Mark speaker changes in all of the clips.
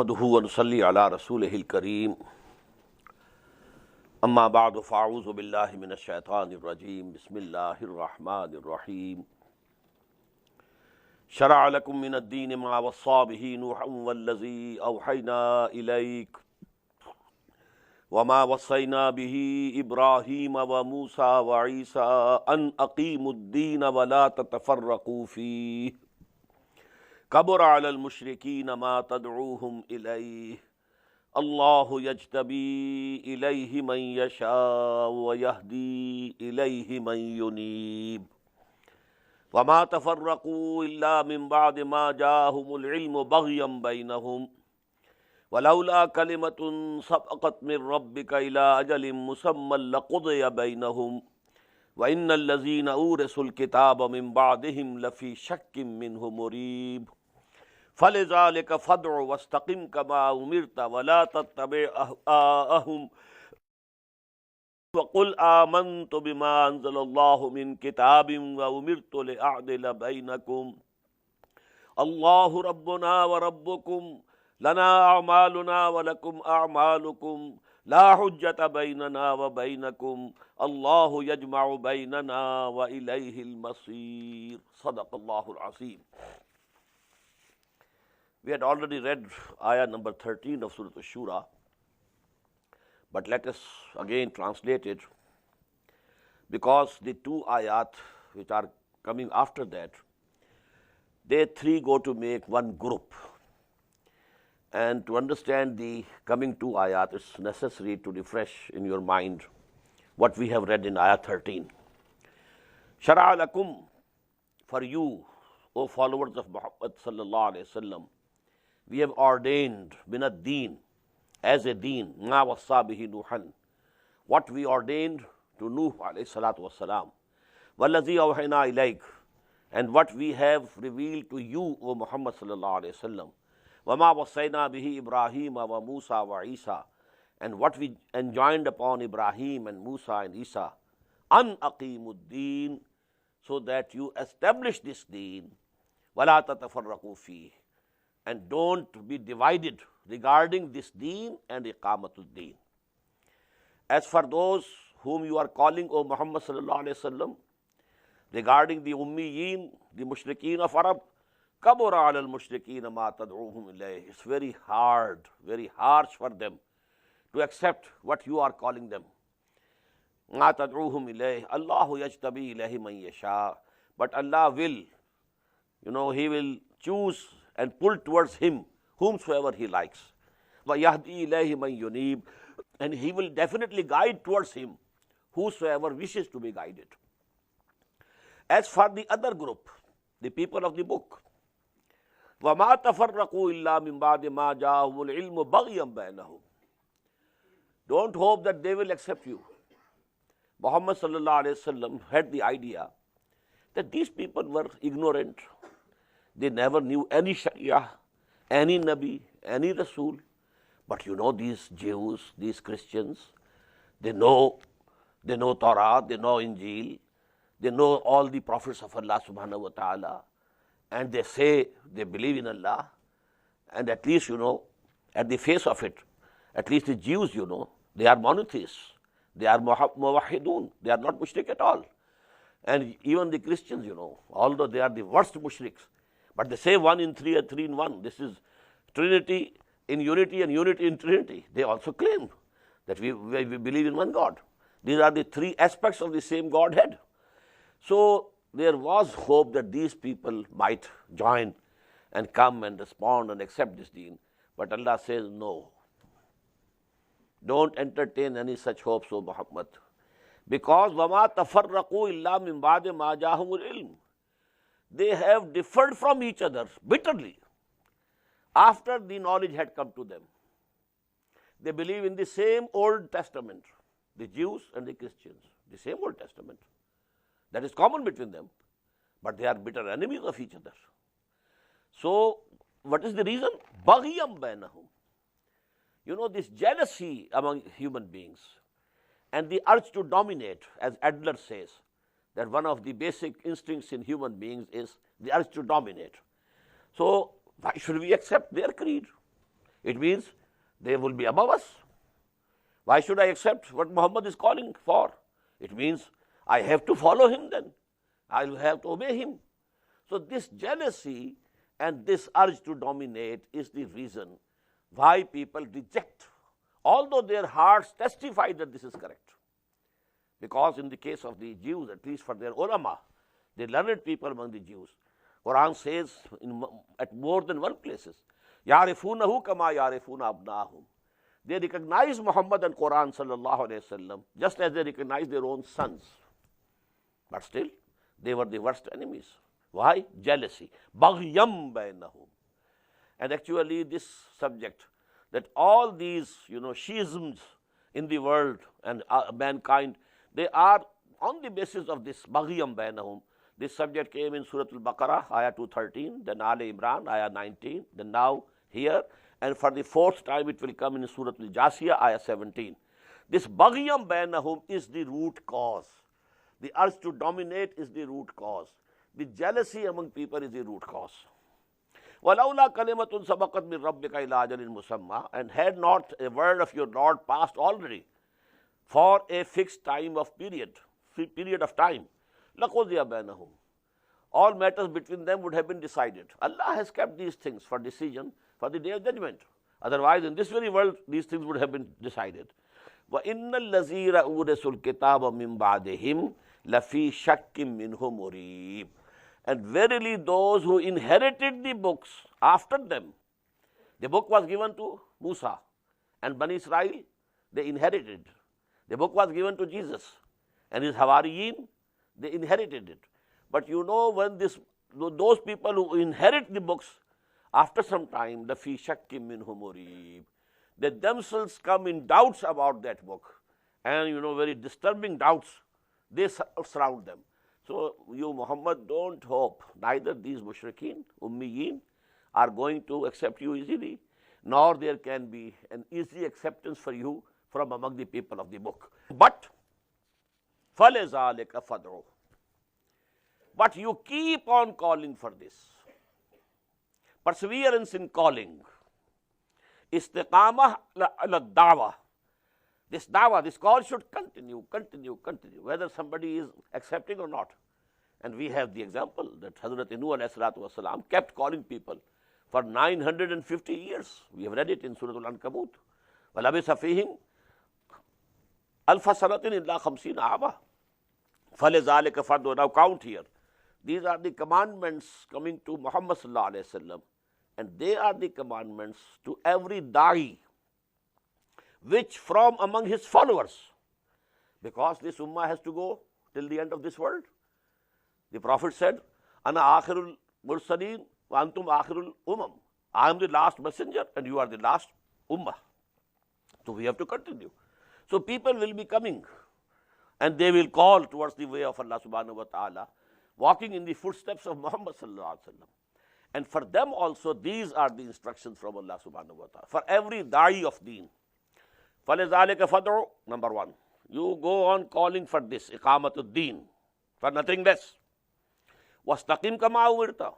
Speaker 1: نحمده ونصلي على رسوله الكريم اما بعد فاعوذ بالله من الشيطان الرجيم بسم الله الرحمن الرحيم شرع لكم من الدين ما وصى به نوحا والذي اوحينا اليك وما وصينا به ابراهيم وموسى وعيسى ان اقيموا الدين ولا تتفرقوا فيه كبر على المشركين ما تدعوهم إليه الله يجتبي إليه من يشاء ويهدي إليه من ينيب وما تفرقوا إلا من بعد ما جاءهم العلم بغيا بينهم ولولا كلمة سبقت من ربك إلى أجل مسمى لقضي بينهم وإن الذين أورثوا الكتاب من بعدهم لفي شك منه مريب فلذلك فادع واستقم كما أمرت ولا تتبع أهواءهم وقل آمنت بما أنزل الله من كتاب وأمرت لأعدل بينكم الله ربنا وربكم لنا أعمالنا ولكم أعمالكم لا حجة بيننا وبينكم الله يجمع بيننا وإليه المصير صدق الله العظيم. We had already read ayah number 13 of Surah SHURA, but let us again translate it, because the two ayat which are coming after that, they three go to make one group. And to understand the coming two ayat, it's necessary to refresh in your mind what we have read in ayah 13. Shara'a lakum, for you, O followers of Muhammad sallallahu alayhi wa sallam, we have ordained min ad-deen, as a deen, ma wassa bihi Nuhan, what we ordained to Nuh alayhi salatu wassalam, wallazi awhayna ilayk, and what we have revealed to you, O Muhammad sallallahu alayhi wa sallam, wama wassayna bihi Ibrahim wa Musa wa Isa, and what we enjoined upon Ibrahim and Musa and Isa, an aqimud-deen, so that you establish this deen, wala tatafarraqu fihi, and don't be divided regarding this deen and iqamatul-deen. As for those whom you are calling, O Muhammad sallallahu alayhi wa sallam, regarding the ummiyin, the mushrikeen of Arab, kabura ala al-mushrikeen ma tad'uhum ilayh, it's very hard, very harsh for them to accept what you are calling them. Ma tad'uhum ilayh, Allahu yajtabi ilayhi man yasha, but Allah will, He will choose and pull towards Him whomsoever He likes. Wa yahdi ilayhi man yunib, and He will definitely guide towards Him whosoever wishes to be guided. As for the other group, the people of the book, وَمَا تَفَرَّقُوا إِلَّا مِن بَعْدِ مَا جَاءَهُمُ الْعِلْمُ بَغْيًا بَيْنَهُمْ. Don't hope that they will accept you. Muhammad sallallahu alayhi wa sallam had the idea that these people were ignorant. They never knew any Sharia, any Nabi, any Rasul. But these Jews, these Christians, they know Torah, they know Injil, they know all the prophets of Allah subhanahu wa ta'ala, and they say they believe in Allah, and at least, at the face of it, at least the Jews, they are monotheists, they are muwahhidun, they are not mushrik at all. And even the Christians, although they are the worst mushriks, but they say one in three and three in one. This is Trinity in unity and unity in Trinity. They also claim that we believe in one God. These are the three aspects of the same Godhead. So there was hope that these people might join and come and respond and accept this deen. But Allah says, no. Don't entertain any such hopes, O Muhammad. Because وَمَا تَفَرَّقُوا إِلَّا مِن بَعْدِ مَا جَاءَهُمُ الْعِلْمُ, they have differed from each other bitterly after the knowledge had come to them. They believe in the same Old Testament, the Jews and the Christians, the same Old Testament. That is common between them, but they are bitter enemies of each other. So, what is the reason? بَغْيًا بَيْنَهُمْ. This jealousy among human beings and the urge to dominate, as Adler says, that one of the basic instincts in human beings is the urge to dominate. So why should we accept their creed? It means they will be above us. Why should I accept what Muhammad is calling for? It means I have to follow him then. I will have to obey him. So this jealousy and this urge to dominate is the reason why people reject, although their hearts testify that this is correct. Because in the case of the Jews, at least for their ulama, the learned people among the Jews, Quran says at more than one places, يَعْرِفُونَهُ كَمَا يَعْرِفُونَ أَبْنَاهُمْ. They recognize Muhammad and Quran sallallahu alayhi wasallam just as they recognize their own sons. But still, they were the worst enemies. Why? Jealousy. بَغْيًا بَيْنَهُمْ. And actually this subject, that all these, schisms in the world and mankind, they are on the basis of this بَغْيًا بَيْنَهُمْ. This subject came in Surah Al-Baqarah, ayah 213, then Ali Imran, ayah 19, then now here, and for the fourth time it will come in Surah Al-Jasiyah, ayah 17. This بَغْيًا بَيْنَهُمْ is the root cause. The urge to dominate is the root cause. The jealousy among people is the root cause. وَلَوْلَا كَلِمَةٌ سَبَقَتْ مِنْ رَبِّكَ إِلَىٰ أَجَلٍ مُّسَمًّى. And had not a word of your Lord passed already for a fixed time of period of time, لَقُضِيَ بَيْنَهُمْ. All matters between them would have been decided. Allah has kept these things for decision for the day of judgment. Otherwise, in this very world, these things would have been decided. وَإِنَّ الَّذِينَ أُورِثُوا الْكِتَابَ مِنْ بَعْدِهِمْ لَفِي شَكٍّ مِّنْهُ مُرِيبٍ. And verily those who inherited the books after them, the book was given to Musa and Bani Israel, they inherited. The book was given to Jesus and his Hawariyin, they inherited it. But when those people who inherit the books after some time, لَفِي شَكٍّ مِّنْهُ مُرِيبٍ, they themselves come in doubts about that book, and very disturbing doubts, they surround them. So you, Muhammad, don't hope neither these mushrikeen, ummiyeen, are going to accept you easily, nor there can be an easy acceptance for you from among the people of the book. But فَلِذَلِكَ فَادْعُ. But you keep on calling for this. Perseverance in calling. Istiqamah ala da'wah. This da'wah, this call should continue, whether somebody is accepting or not. And we have the example that Hazrat Nuh alayhi salatu wasalam kept calling people for 950 years. We have read it in Surah Al-Ankabut. وَلَبِثَ فِيهِمْ أَلْفَ سَنَةٍ إِلَّا خَمْسِينَ عَامًا فَلِذَلِكَ فَادْعُ. Now count here. These are the commandments coming to Muhammad sallallahu alayhi wasallam, and they are the commandments to every da'i, which from among his followers, because this ummah has to go till the end of this world. The Prophet said, Ana akhirul mursaleen wa antum akhirul umam. I am the last messenger and you are the last ummah. So we have to continue. So people will be coming and they will call towards the way of Allah subhanahu wa ta'ala, walking in the footsteps of Muhammad sallallahu alaihi wasallam. And for them also, these are the instructions from Allah subhanahu wa ta'ala. For every da'i of deen. فَلِذَلِكَ فَادْعُ. Number one, you go on calling for this, iqamatud deen, for nothing less. وَاسْتَقِمْ كَمَا أُمِرْتَ.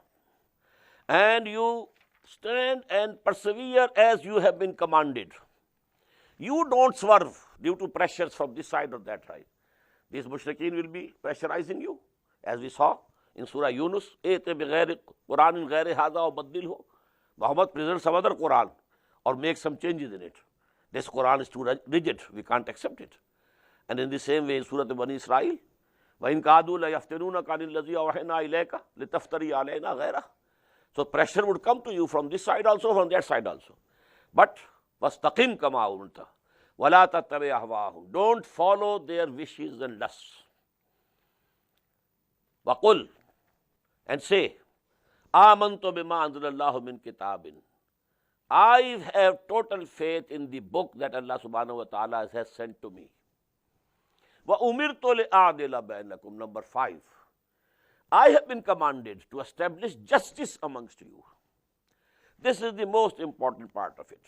Speaker 1: And you stand and persevere as you have been commanded. You don't swerve due to pressures from this side or that side. These mushrikeen will be pressurizing you, as we saw in Surah Yunus. اِيْتِ بِغَيْرِ قُرْآنٍ غَيْرِ هَذَا وَبَدِّلْهُ. Muhammad presents some other Quran or make some changes in it. This Quran is too rigid, we can't accept it. And in the same way in Surah Bani Israel, وَإِنْ كَادُوا لَيَفْتِنُونَكَ عَنِ الَّذِي أَوْحَيْنَا إِلَيْكَ لِتَفْتَرِيَ عَلَيْنَا غَيْرَهُ. So pressure would come to you from this side also, from that side also. But وَاسْتَقِمْ كَمَا أُمِرْتَ وَلَا تَتَّبِعْ أَهْوَاءَهُمْ. Don't follow their wishes and lusts. وَقُلْ. And say, آمَنْتُ بِمَا أَنزَلَ اللَّهُ مِنْ كِتَابٍ. I have total faith in the book that Allah subhanahu wa ta'ala has sent to me. وَأُمِرْتُ لِأَعْدِلَ بَيْنَكُمْ. Number 5. I have been commanded to establish justice amongst you. This is the most important part of it.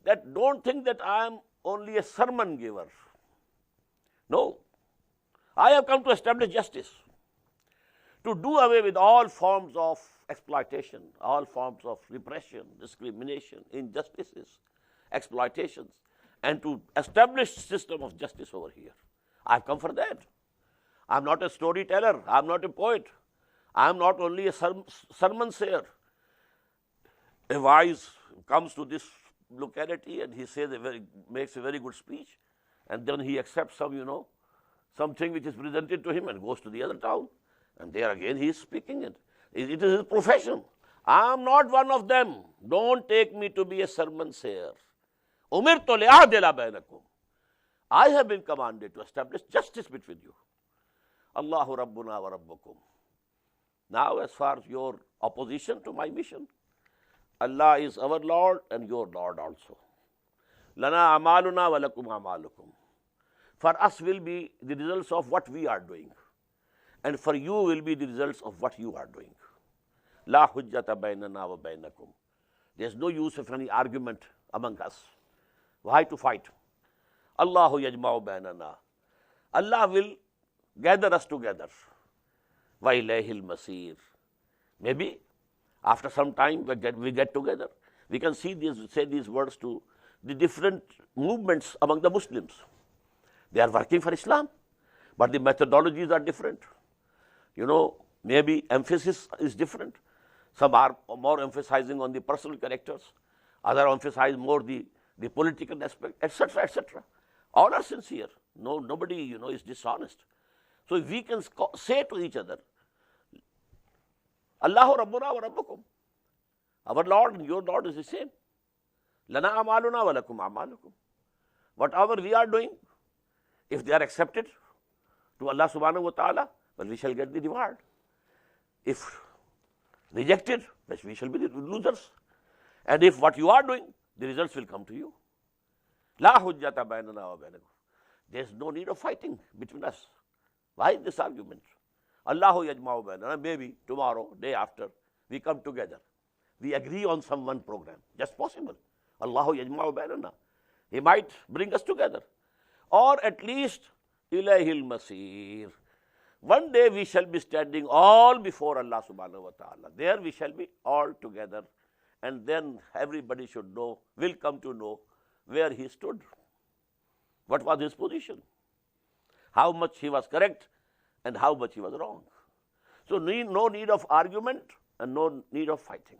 Speaker 1: That don't think that I am only a sermon giver. No. I have come to establish justice, to do away with all forms of exploitation, all forms of repression, discrimination, injustices, exploitations, and to establish system of justice over here. I've come for that. I'm not a storyteller. I'm not a poet. I'm not only a sermon sayer. A wise comes to this locality and he says makes a very good speech, and then he accepts something which is presented to him and goes to the other town, and there again he is speaking it. It is his profession. I am not one of them. Don't take me to be a sermon sayer. Umirtu li'adila bainakum. I have been commanded to establish justice between you. Allahu Rabbuna wa Rabbukum. Now, as far as your opposition to my mission, Allah is our Lord and your Lord also. Lana amaluna wa lakum amalukum. For us will be the results of what we are doing, and for you will be the results of what you are doing. La hujjata bainana wa bainakum. There is no use of any argument among us. Why to fight? Allahu yajma'u bainana. Allah will gather us together. Wa ilayhil masir. Maybe after some time we get together. We can say these words to the different movements among the Muslims. They are working for Islam, but the methodologies are different. Maybe emphasis is different. Some are more emphasizing on the personal characters, others emphasize more the political aspect, etc., etc. All are sincere. Nobody, is dishonest. So if we can say to each other, Allahu Rabbuna wa Rabbukum, our Lord and your Lord is the same. Lana amaluna wa lakum amalukum. Whatever we are doing, if they are accepted to Allah subhanahu wa ta'ala, well, we shall get the reward. If rejected, well, we shall be the losers. And if what you are doing, the results will come to you. La hujjata bainana wa bainakum. There is no need of fighting between us. Why this argument? Allahu yajma'u bainana. Maybe tomorrow, day after, we come together. We agree on some one program. Just possible. Allahu yajma'u bainana. He might bring us together. Or at least, ilayhil masir. One day we shall be standing all before Allah subhanahu wa ta'ala. There we shall be all together. And then everybody should know, will come to know where he stood. What was his position? How much he was correct and how much he was wrong. So no need of argument and no need of fighting.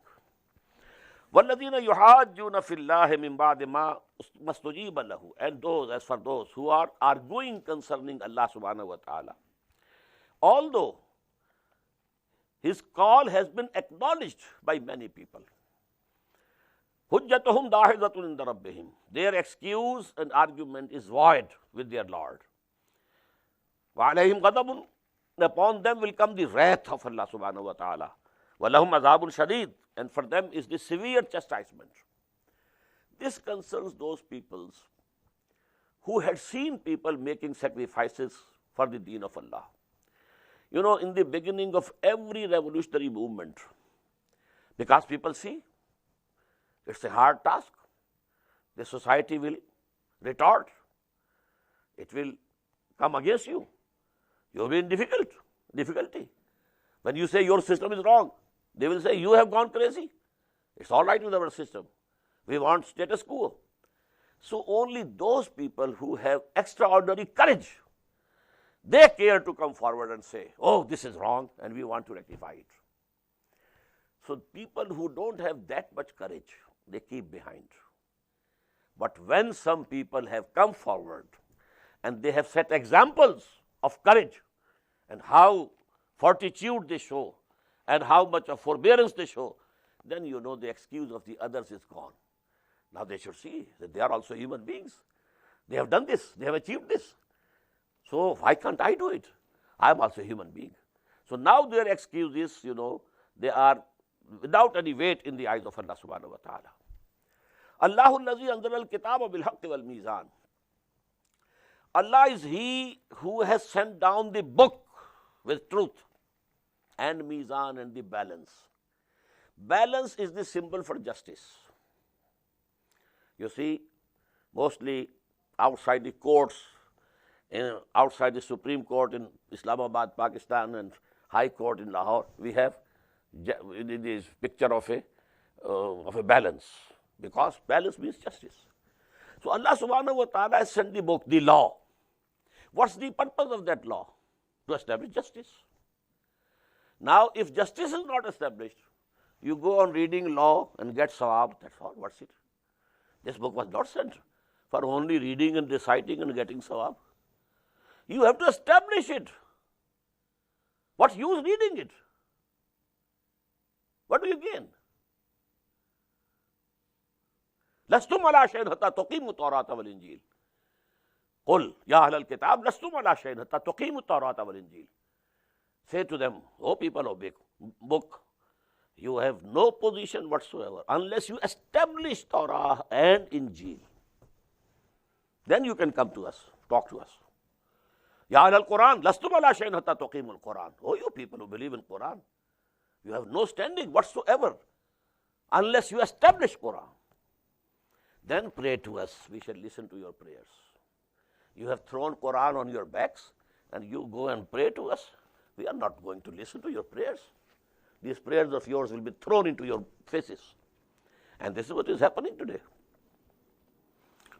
Speaker 1: وَالَّذِينَ يُحَاجُّونَ فِي اللَّهِ مِن بَعْدِ مَا اسْتُجِيبَ لَهُ. And those, as for those who are arguing concerning Allah subhanahu wa ta'ala, although his call has been acknowledged by many people, hujjatuhum dahidatun inda rabbihim. Their excuse and argument is void with their Lord. Wa alayhim ghadabun. Upon them will come the wrath of Allah subhanahu wa ta'ala. Wa lahum azabun shadid. And for them is the severe chastisement. This concerns those peoples who had seen people making sacrifices for the deen of Allah. In the beginning of every revolutionary movement, because people see it's a hard task, the society will retort, it will come against you, you will be in difficulty. When you say your system is wrong, they will say you have gone crazy. It's all right with our system. We want status quo. So only those people who have extraordinary courage, they care to come forward and say, oh, this is wrong and we want to rectify it. So people who don't have that much courage, they keep behind. But when some people have come forward and they have set examples of courage and how fortitude they show and how much of forbearance they show, then the excuse of the others is gone. Now they should see that they are also human beings. They have done this, they have achieved this. So why can't I do it? I am also a human being. So now their excuse is, they are without any weight in the eyes of Allah subhanahu wa ta'ala. Allahu allazi anzala al-kitaba bil-haqqi wal-mizan. Allah is He who has sent down the book with truth and mizan and the balance. Balance is the symbol for justice. You see, mostly outside the courts, outside the Supreme Court in Islamabad, Pakistan, and High Court in Lahore, we have this picture of a balance, because balance means justice. So Allah subhanahu wa ta'ala has sent the book, the law. What's the purpose of that law? To establish justice. Now, if justice is not established, you go on reading law and get sawab, that's all. What's it? This book was not sent for only reading and reciting and getting sawab. You have to establish it. What use reading it? What do you gain? لستم على شيء حتى تقيموا التوراة والإنجيل. قل يا أهل الكتاب لستم على شيء حتى تقيموا التوراة والإنجيل. Say to them, O people of book, you have no position whatsoever unless you establish Torah and Injil. Then you can come to us, talk to us. Ya Ahl al-Quran, lastum ala shay'in hatta tuqimul Quran. Oh, you people who believe in Quran, you have no standing whatsoever unless you establish Quran. Then pray to us, we shall listen to your prayers. You have thrown Quran on your backs and you go and pray to us. We are not going to listen to your prayers. These prayers of yours will be thrown into your faces. And this is what is happening today.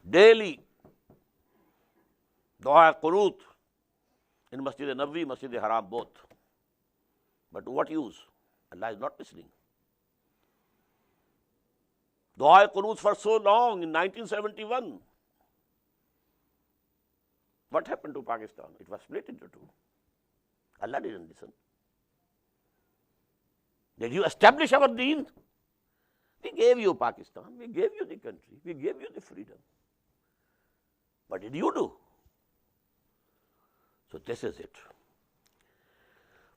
Speaker 1: Daily, dua qunut in Masjid Nabvi, Masjid Haram, both. But to what use? Allah is not listening. Dua qunut for so long in 1971. What happened to Pakistan? It was split into two. Allah didn't listen. Did you establish our deen? We gave you Pakistan, we gave you the country, we gave you the freedom. What did you do? So this is it.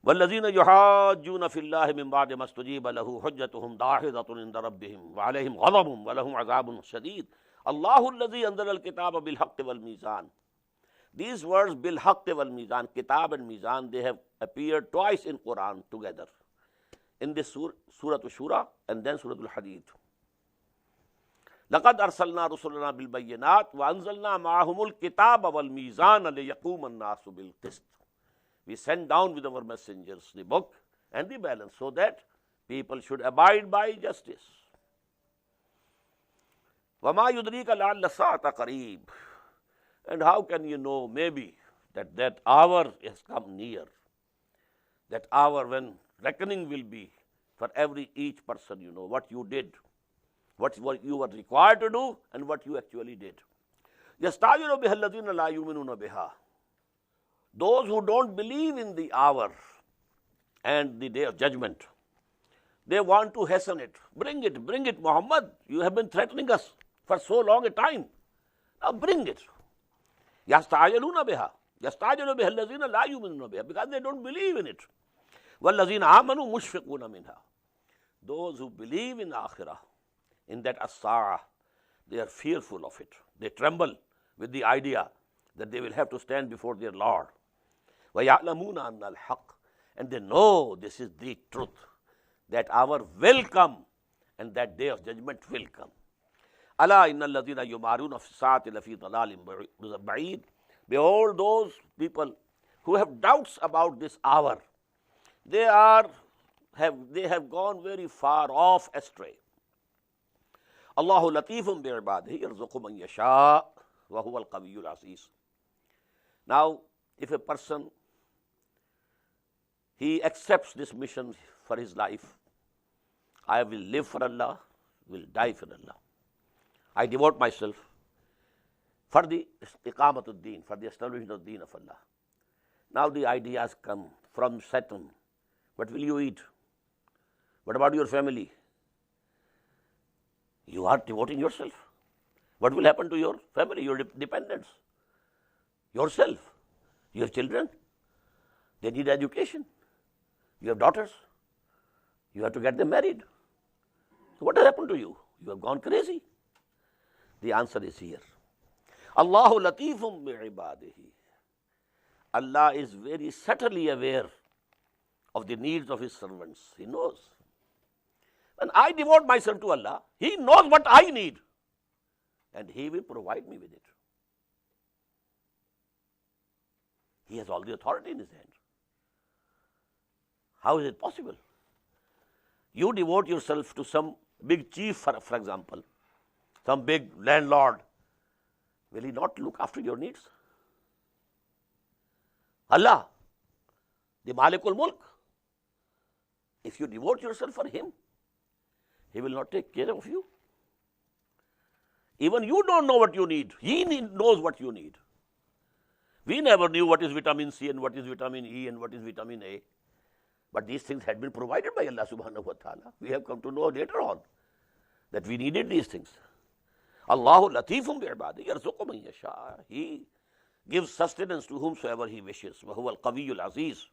Speaker 1: وَالَّذِينَ يُحَاجُّونَ فِي اللَّهِ مِن بَعْدِ مَا اسْتُجِيبَ لَهُ حُجَّتُهُمْ دَاحِضَةٌ عِندَ رَبِّهِمْ وَعَلَيْهِمْ غَضَبٌ وَلَهُمْ عَذَابٌ شَدِيدٌ اللَّهُ الَّذِي أَنزَلَ الْكِتَابَ بِالْحَقِّ وَالْمِيزَانِ. These words, bil-haqq wal-mizan, kitab and mizan, they have appeared twice in Quran together. In this Surah SHURA and then Surah Al-Hadees. لَقَدْ أَرْسَلْنَا رُسُلَنَا بِالْبَيِّنَاتِ وَأَنزَلْنَا مَعَهُمُ الْكِتَابَ وَالْمِيزَانَ لِيَقُومَ النَّاسُ بِالْقِسْطِ. We sent down with our messengers the book and the balance so that people should abide by justice. وَمَا يُدْرِيكَ لَعَلَّ السَّاعَةَ قَرِيبٌ. And how can you know maybe that hour has come near, that hour when reckoning will be for each person, you know, what you did, what you were required to do and what you actually did. يَسْتَعْجِلُ بِهَا الَّذِينَ لَا يُؤْمِنُونَ بِهَا. Those who don't believe in the hour and the day of judgment, they want to hasten it. Bring it, Muhammad. You have been threatening us for so long a time. Now bring it. يَسْتَعْجِلُونَ بِهَا الَّذِينَ لَا يُؤْمِنُونَ بِهَا, because they don't believe in it. وَالَّذِينَ آمَنُوا مُشْفِقُونَ مِنْهَا. Those who believe in Akhirah, in that as-sa'ah, they are fearful of it. They tremble with the idea that they will have to stand before their Lord. وَيَعْلَمُونَ أَنَّ الْحَقِّ. And they know this is the truth, that hour will come and that day of judgment will come. أَلَا إِنَّ الَّذِينَ يُمَارُونَ فِي السَّاعَةِ لَفِي ضَلَالٍ بَعِيدٍ. Behold, those people who have doubts about this hour, they have gone very far off astray. Allahu latifun bi'ibadihi yarzuqu man yasha wa huwa al-qawiyyul aziz. Now, if a person, he accepts this mission for his life, I will live for Allah, will die for Allah. I devote myself for the iqamatul deen, for the establishment of the deen of Allah. Now the ideas come from Satan. What will you eat? What about your family? You are devoting yourself. What will happen to your family, your dependents? Yourself. You have children. They need education. You have daughters. You have to get them married. So what has happened to you? You have gone crazy. The answer is here. Allahu latifum bi'ibadihi. Allah is very subtly aware of the needs of His servants. He knows. When I devote myself to Allah, He knows what I need and He will provide me with it. He has all the authority in His hand. How is it possible You devote yourself to some big chief, for example, some big landlord. Will he not look after your needs? Allah, the Malikul Mulk, if you devote yourself for him, he will not take care of you. Even you don't know what you need. He knows what you need. We never knew what is vitamin C and what is vitamin E and what is vitamin A. But these things had been provided by Allah subhanahu wa ta'ala. We have come to know later on that we needed these things. Allahu latifum bi'ibadihi yarzuqu man yasha. He gives sustenance to whomsoever he wishes. Wa huwa al-qawiyyul aziz.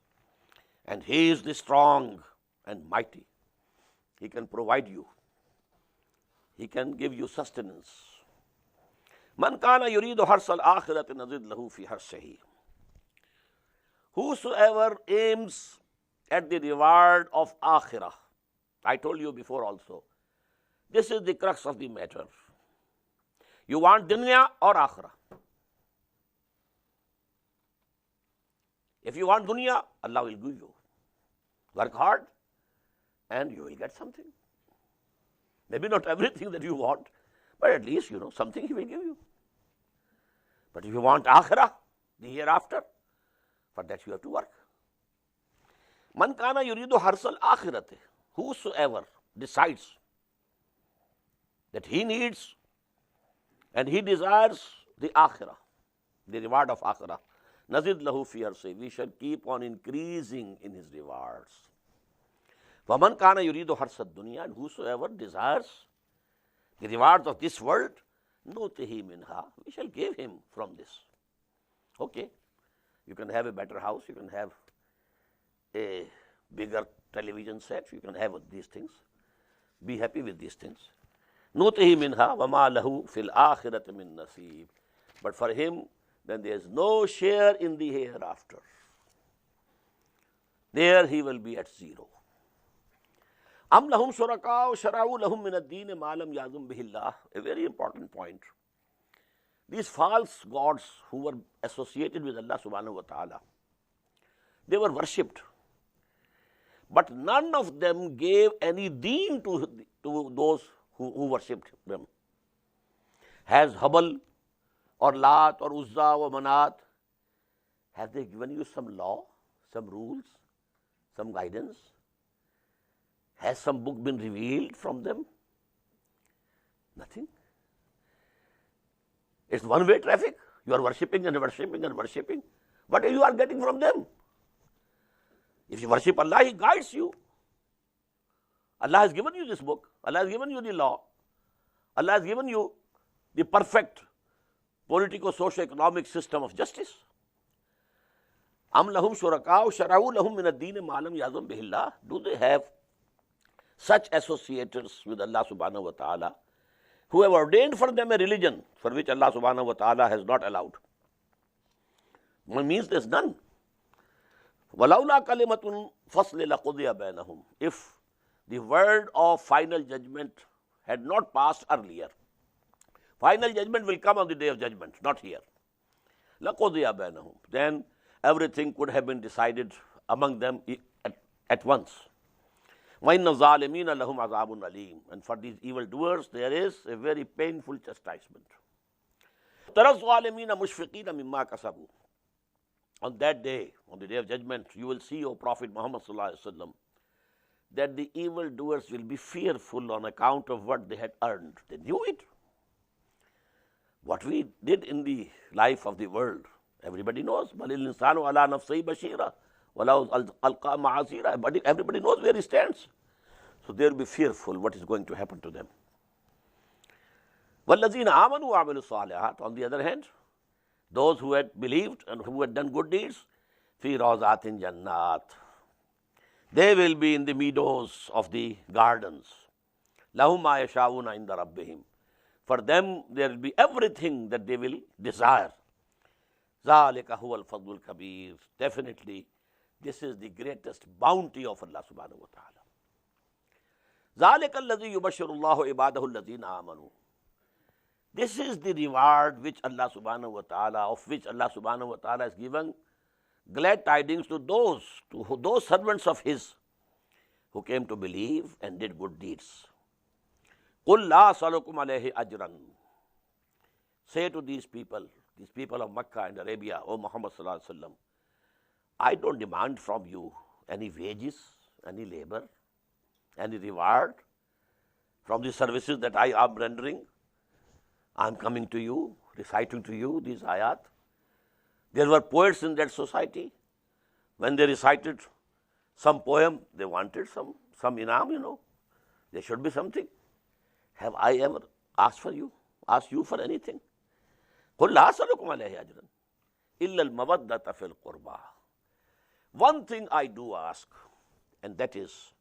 Speaker 1: And he is the strong and mighty. He can provide you. He can give you sustenance. Man kana yuridu harsal akhirati nazid lahu fi harsihi. Whosoever aims at the reward of akhirah. I told you before also. This is the crux of the matter. You want dunya or akhirah? If you want dunya, Allah will give you. Work hard and you will get something. Maybe not everything that you want, but at least something He will give you. But if you want akhirah, the hereafter, for that you have to work. Man kana yuridu harsal akhirati. Whosoever decides that he needs and he desires the akhirah, the reward of akhirah, nazid lahu fi harsi. We shall keep on increasing in his rewards. Waman kana yuridu harsad dunya. And whosoever desires the rewards of this world, nutihi minha. We shall give him from this. Okay, you can have a better house, you can have a bigger television set, you can have these things. Be happy with these things. Nutihi minha wama lahu fil akhirati min nasib. But for him, then there is no share in the hereafter. There he will be at zero. Am lahum shuraka'u shara'u lahum min ad-din ma lam yazum bihi Allah. A very important point. These false gods who were associated with Allah subhanahu wa ta'ala, they were worshipped. But none of them gave any deen to those who worshipped them. Has Hubal or Lat or Uzza or Manat, have they given you some law, some rules, some guidance? Has some book been revealed from them? Nothing. It's one-way traffic. You are worshipping and worshipping and worshipping. What you are getting from them? If you worship Allah, He guides you. Allah has given you this book. Allah has given you the law. Allah has given you the perfect politico-socio-economic system of justice. Am lahum shuraka'u shara'u lahum min ad-din ma lam yazum bihi Allah. Do they have such associators with Allah subhanahu wa ta'ala who have ordained for them a religion for which Allah subhanahu wa ta'ala has not allowed? It means there's none. وَلَوْلَا كَلِمَةٌ فَصْلِ لَقُضِيَ بَيْنَهُمْ. If the word of final judgment had not passed earlier, final judgment will come on the day of judgment, not here. لَقُضِيَ بَيْنَهُمْ. Then everything could have been decided among them at once. وَإِنَّ الظَّالِمِينَ لَهُمْ عَذَابٌ أَلِيمٌ. And for these evildoers there is a very painful chastisement. تَرَى الظَّالِمِينَ مُشْفِقِينَ مِمَّا كَسَبُوا. On that day, on the day of judgment, you will see, O Prophet Muhammad sallallahu alaihi wasallam, that the evildoers will be fearful on account of what they had earned. They knew it. What we did in the life of the world, everybody knows. بَلِ الْإِنسَانُ عَلَى نَفْسِهِ بَشِيرًا وَلَوْ أَلْقَى مَعَاذِيرًا. But everybody knows where he stands. So they will be fearful what is going to happen to them. وَالَّذِينَ آمَنُوا وَعَمِلُوا الصَّالِحَاتِ. On the other hand, those who had believed and who had done good deeds, فِي رَوْضَاتٍ جَنَّاتٍ. They will be in the meadows of the gardens. لَهُمْ مَا يَشَاءُونَ عِنْدَ رَبِّهِمْ. For them there will be everything that they will desire. ذَلِكَ هُوَ الْفَضْلُ الْكَبِيرُ. Definitely, this is the greatest bounty of Allah subhanahu wa ta'ala. ذَلِكَ الَّذِي يُبَشِّرُ اللَّهُ عِبَادَهُ الَّذِينَ آمَنُوا. This is the reward which Allah subhanahu wa ta'ala, of which Allah subhanahu wa ta'ala has given glad tidings to those servants of His who came to believe and did good deeds. قُلْ لَا أَسْأَلُكُمْ عَلَيْهِ أَجْرًا. Say to these people of Makkah and Arabia, O Muhammad sallallahu alaihi wasallam, I don't demand from you any wages, any labor, any reward from the services that I am rendering. I'm coming to you, reciting to you these ayat. There were poets in that society. When they recited some poem, they wanted some inam, There should be something. Have I ever asked you for anything? قُلْ لَا أَسْأَلُكُمْ عَلَيْهِ أَجْرًا إِلَّا الْمَوَدَّةَ فِي الْقُرْبَى. One thing I do ask, and that is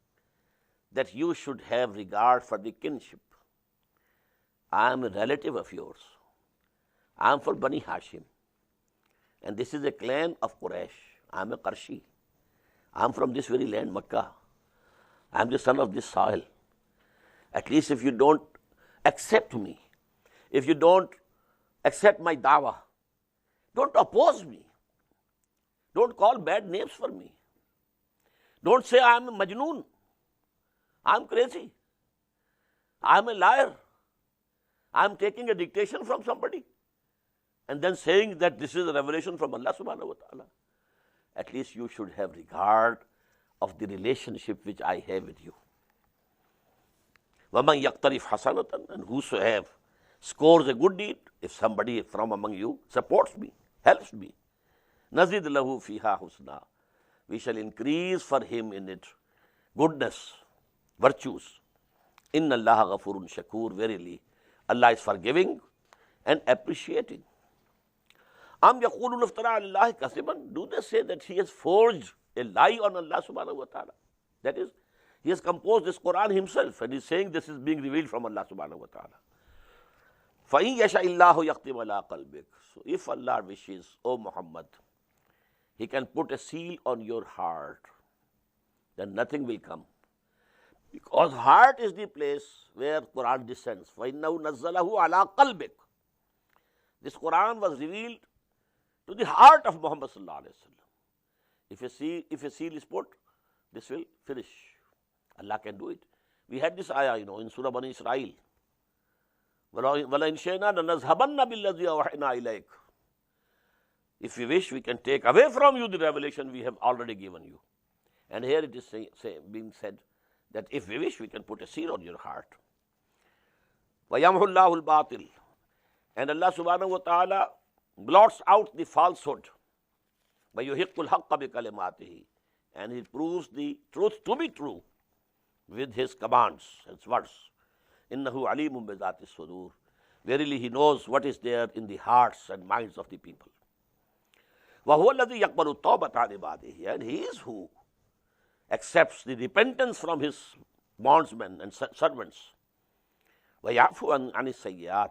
Speaker 1: that you should have regard for the kinship. I am a relative of yours. I am from Bani Hashim, and this is a clan of Quraysh. I am a Qarshi. I am from this very land, Makkah. I am the son of this soil. At least if you don't accept me, if you don't accept my dawah, don't oppose me, don't call bad names for me, don't say I am a majnoon, I am crazy, I am a liar, I am taking a dictation from somebody, and then saying that this is a revelation from Allah subhanahu wa ta'ala. At least you should have regard of the relationship which I have with you. وَمَنْ يَقْتَرِفْ حَسَنَةً, and whosoever scores a good deed, if somebody from among you supports me, helps me, نَزِدْ لَهُ فِيهَا حُسْنًا, we shall increase for him in it goodness, virtues. إِنَّ اللَّهَ غَفُورٌ شَكُورٌ, verily Allah is forgiving and appreciating. أَمْ يَقُولُونَ افْتَرَىٰ عَلَى اللَّهِ كَذِبًا, do they say that he has forged a lie on Allah subhanahu wa ta'ala? That is, he has composed this Quran himself, and he is saying this is being revealed from Allah subhanahu wa ta'ala. فَإِن يَشَاءِ اللَّهُ يَخْتِمْ عَلَىٰ قَلْبِكَ, so if Allah wishes, O Muhammad, He can put a seal on your heart, then nothing will come. Because heart is the place where Quran descends. فَإِنَّهُ نَزَّلَهُ عَلَىٰ قَلْبِكَ. This Quran was revealed to the heart of Muhammad sallallahu alaihi wasallam. If a seal is put, this will finish. Allah can do it. We had this ayah, in Surah Bani Israel. وَلَئِنْ شَئْنَا لَنَذْهَبَنَّ بِالَّذِي أَوْحَيْنَا إِلَيْكَ. If we wish, we can take away from you the revelation we have already given you. And here it is being said that if we wish, we can put a seal on your heart. وَيَمْحُ اللَّهُ الْبَاطِلِ, and Allah subhanahu wa ta'ala blots out the falsehood. وَيُحِقُّ الْحَقَّ بِكَلِمَاتِهِ, and He proves the truth to be true with His commands, His words. إِنَّهُ عَلِيمٌ بِذَاتِ الصُّدُورِ, verily He knows what is there in the hearts and minds of the people. وَهُوَ الَّذِي يَقْبَلُ التَّوْبَةَ عَنْ عِبَادِهِ, and He is who accepts the repentance from His bondsmen and servants. وَيَعْفُ عَنِ السَّيِّئَاتِ,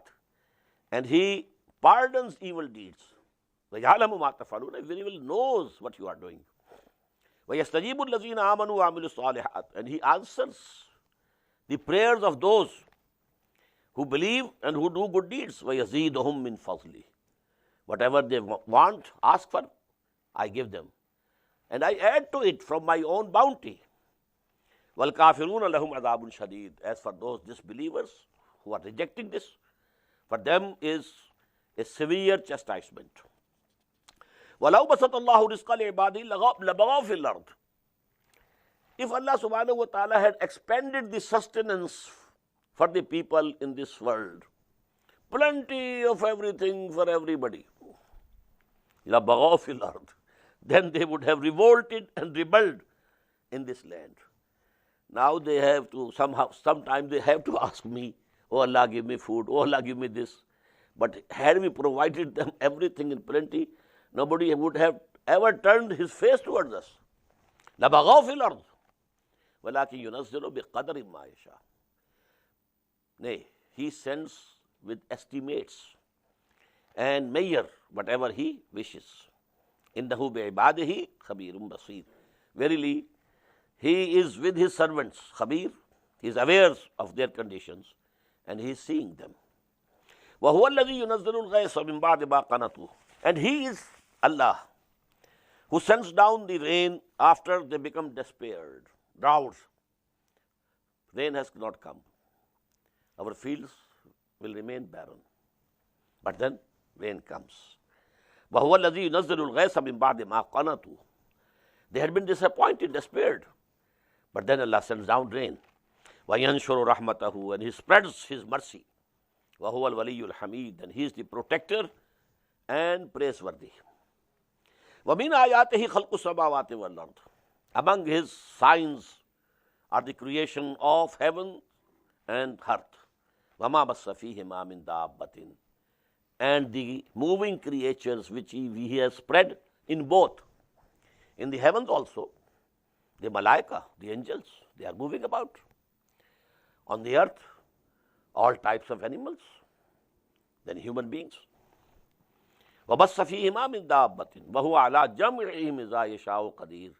Speaker 1: and He pardons evil deeds. وَيَعْلَمُ مَا تَفْعَلُونَ, He very well knows what you are doing. وَيَسْتَجِيبُ الَّذِينَ آمَنُوا وَعَمِلُوا الصَّالِحَاتِ, and He answers the prayers of those who believe and who do good deeds. وَيَزِيدُهُم مِّن فَضْلِهِ, whatever they want, ask for, I give them, and I add to it from my own bounty. وَالْكَافِرُونَ لَهُمْ عَذَابٌ شَدِيدٌ, as for those disbelievers who are rejecting this, for them is a severe chastisement. وَلَوْ بَسَطَ اللَّهُ رِزْقَ لِعِبَادِهِ لَبَغَوْا فِي الْأَرْضِ, if Allah subhanahu wa ta'ala had expanded the sustenance for the people in this world, plenty of everything for everybody, لَبَغَوْا فِي الْأَرْضِ, then they would have revolted and rebelled in this land. Now they have to sometimes they have to ask me, oh Allah, give me food, oh Allah, give me this. But had we provided them everything in plenty, nobody would have ever turned his face towards us. لَبَغَوْا فِي الْأَرْضِ وَلَكِنْ يُنَزِّلُ بِقَدَرٍ مَا يَشَاءُ. Nay, He sends with estimates and measure whatever He wishes. إِنَّهُ بِعِبَادِهِ خَبِيرٌ بَصِيرٌ, verily He is with His servants, Khabir, He is aware of their conditions and He is seeing them. وَهُوَ الَّذِي يُنَزِّلُ الْغَيْثَ مِن بَعْدِ مَا قَنَطُوا, and He is Allah who sends down the rain after they become despaired, droughts. rain has not come. Our fields will remain barren. But then rain comes. وَهُوَ الَّذِي يُنَزِّلُ الْغَيْثَ مِن بَعْدِ مَا قَنَطُوا. They had been disappointed, despaired. But then Allah sends down rain. وَيَنْشُرُ رَحْمَتَهُ, and He spreads His mercy. وَهُوَ الْوَلِيُّ الْحَمِيدُ, and He is the protector and praiseworthy. وَمِنْ آيَاتِهِ خَلْقُ السَّمَاوَاتِ وَالْأَرْضِ. Among His signs are the creation of heaven and earth. وَمَا بَثَّ فِيهِمَا مِن دَابَّةٍ, and the moving creatures which He has spread in both. In the heavens also, the malaika, the angels, they are moving about. On the earth, all types of animals, then human beings. وَبَثَّ فِيهِمَا مِن دَابَّةٍ وَهُوَ عَلَى جَمْعِهِمْ إِذَا يَشَاءُ قَدِيرٌ.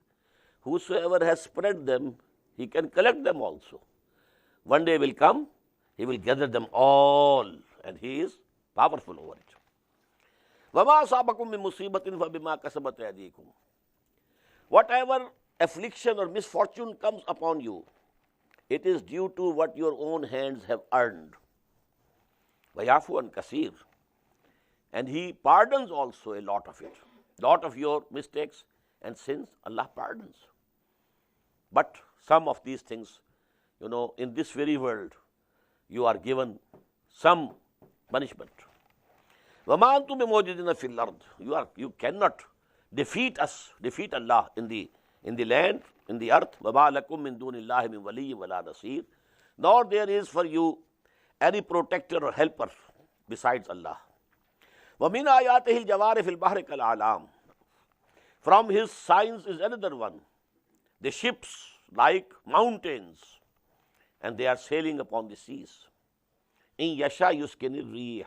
Speaker 1: Whosoever has spread them, He can collect them also. One day will come, He will gather them all, and He is powerful over it. وَمَا أَصَابَكُم مِّن مُّصِيبَةٍ فَبِمَا كَسَبَتْ أَيْدِيكُم. Whatever affliction or misfortune comes upon you, it is due to what your own hands have earned. وَيَعْفُو عَنْ كَثِيرٍ, and He pardons also a lot of it. Lot of your mistakes and sins, Allah pardons. But some of these things, in this very world, you are given some punishment. وَمَا أَنْتُم بِمُعْجِزِينَ فِي الْأَرْضِ. You cannot defeat Allah in the land, in the earth. وَمَا لَكُم مِّن دُونِ اللَّهِ مِن وَلِيٍّ وَلَا نَصِيرٍ. Nor there is for you any protector or helper besides Allah. وَمِنْ آيَاتِهِ الْجَوَارِ فِي الْبَحْرِ كَالْأَعْلَامِ. From His signs is another one, the ships like mountains, and they are sailing upon the seas. إِن يَشَاءْ يُسْكِنِ الرِّيحَ.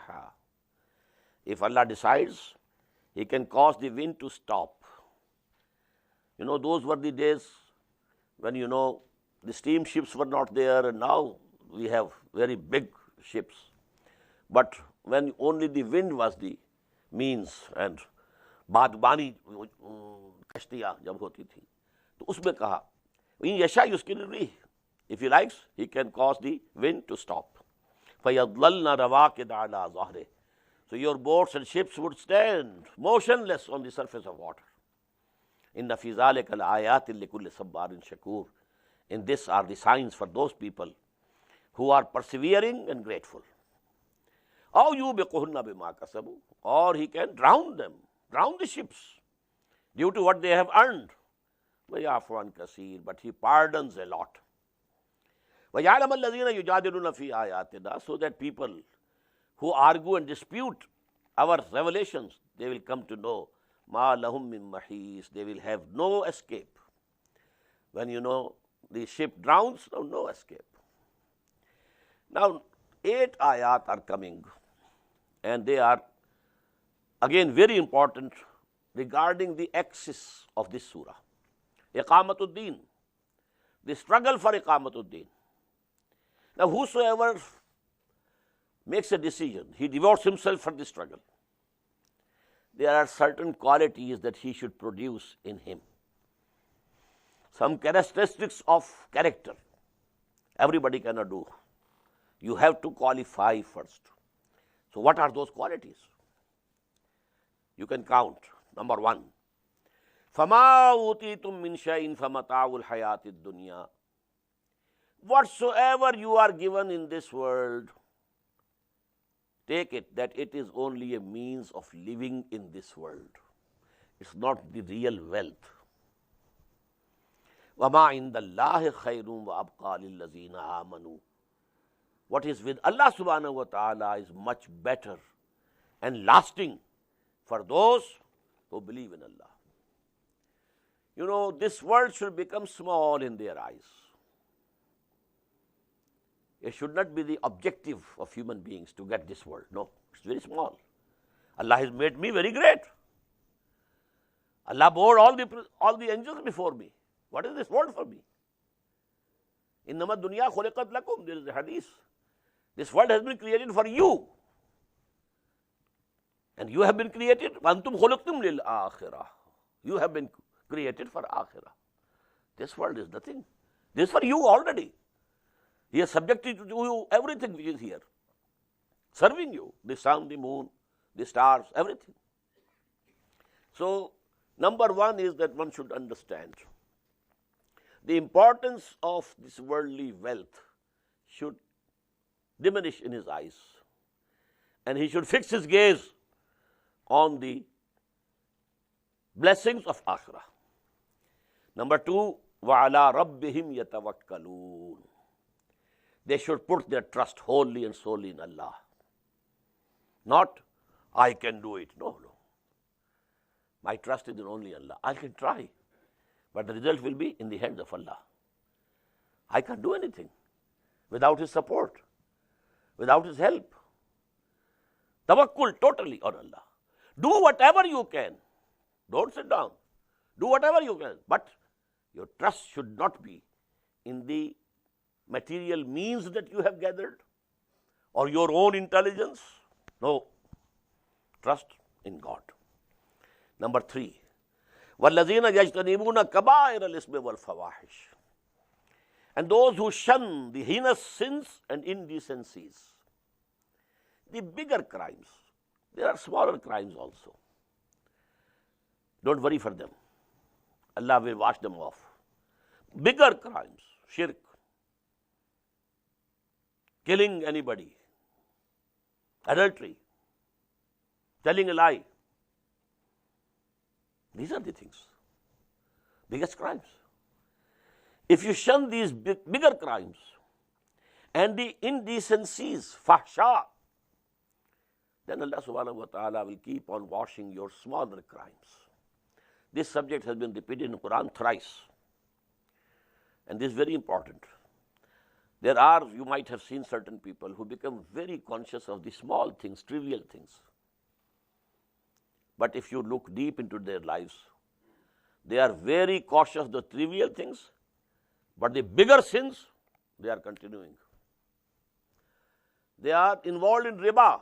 Speaker 1: If Allah decides, He can cause the wind to stop. Those were the days when, the steamships were not there, and now we have very big ships. But when only the wind was the means, and बागबानी कश्तियाँ जब होती थी, तो उसमें कहा इन यशा युस्किन रिह, if He likes, He can cause the wind to stop. فَيَضْلَلْنَ رَوَاكِدَ عَلَى ظَهْرِهِ. So your boats and ships would stand motionless on the surface of water. إِنَّ فِي ذَلِكَ لَآيَاتٍ لِكُلِّ صَبَّارٍ شَكُورٍ. In this are the signs for those people who are persevering and grateful. أَوْ يُوبِقُهُنَّ بِمَا كَسَبُوا. Or He can drown them, drown the ships due to what they have earned. وَيَعْفُو عَنْ كَثِيرٍ, but He pardons a lot. وَيَعْلَمَ الَّذِينَ يُجَادِلُونَ فِي آيَاتِنَا. So that people who argue and dispute our revelations, they will come to know مَا لَهُم مِّن مَحِيصٍ. They will have no escape. When the ship drowns, no escape. Now 8 ayat are coming, and they are again very important regarding the axis of this surah. Iqamatuddin, the struggle for Iqamatuddin. Now whosoever makes a decision, he devotes himself for the struggle. There are certain qualities that he should produce in him. Some characteristics of character everybody cannot do. You have to qualify first. So what are those qualities? You can count. Number 1, فَمَا أُوتِيتُم مِّن شَيْءٍ فَمَتَاعُ الْحَيَاةِ الدُّنْيَا. Whatsoever you are given in this world, take it that it is only a means of living in this world. It's not the real wealth. وَمَا عِندَ اللَّهِ خَيْرٌ وَأَبْقَى لِلَّذِينَ آمَنُوا. What is with Allah subhanahu wa ta'ala is much better and lasting for those who believe in Allah. This world should become small in their eyes. It should not be the objective of human beings to get this world. No, it's very small. Allah has made me very great. Allah bore all the angels before me. What is this world for me? إِنَّمَا الدُّنْيَا خُلِقَتْ لَكُمْ. There is a hadith. This world has been created for you. And you have been created. وَأَنْتُمْ خُلِقْتُمْ لِلْآخِرَةِ. You have been created for akhirah. This world is nothing. This is for you already. He is subjected to you everything which is here, serving you, the sun, the moon, the stars, everything. So, number one is that one should understand the importance of this worldly wealth should diminish in his eyes, and he should fix his gaze on the blessings of akhirah. Number two, وَعَلَىٰ رَبِّهِمْ يَتَوَكَّلُونَ. They should put their trust wholly and solely in Allah. Not, I can do it. No. My trust is in only Allah. I can try, but the result will be in the hands of Allah. I can't do anything without His support, without His help. Tawakkul totally on Allah. Do whatever you can. Don't sit down. Do whatever you can. But your trust should not be in the material means that you have gathered or your own intelligence. No. Trust in God. Number three, وَالَّذِينَ يَجْتَنِبُونَ كَبَائِرَ الْإِثْمِ وَالْفَوَاحِشِ. And those who shun the heinous sins and indecencies. The bigger crimes. There are smaller crimes also. Don't worry for them. Allah will wash them off. Bigger crimes, shirk, killing anybody, adultery, telling a lie. These are the things, biggest crimes. If you shun these bigger crimes and the indecencies, fahsha, then Allah subhanahu wa ta'ala will keep on washing your smaller crimes. This subject has been repeated in the Quran thrice, and this is very important. There are, you might have seen certain people who become very conscious of the small things, trivial things. But if you look deep into their lives, they are very cautious of the trivial things, but the bigger sins, they are continuing. They are involved in riba,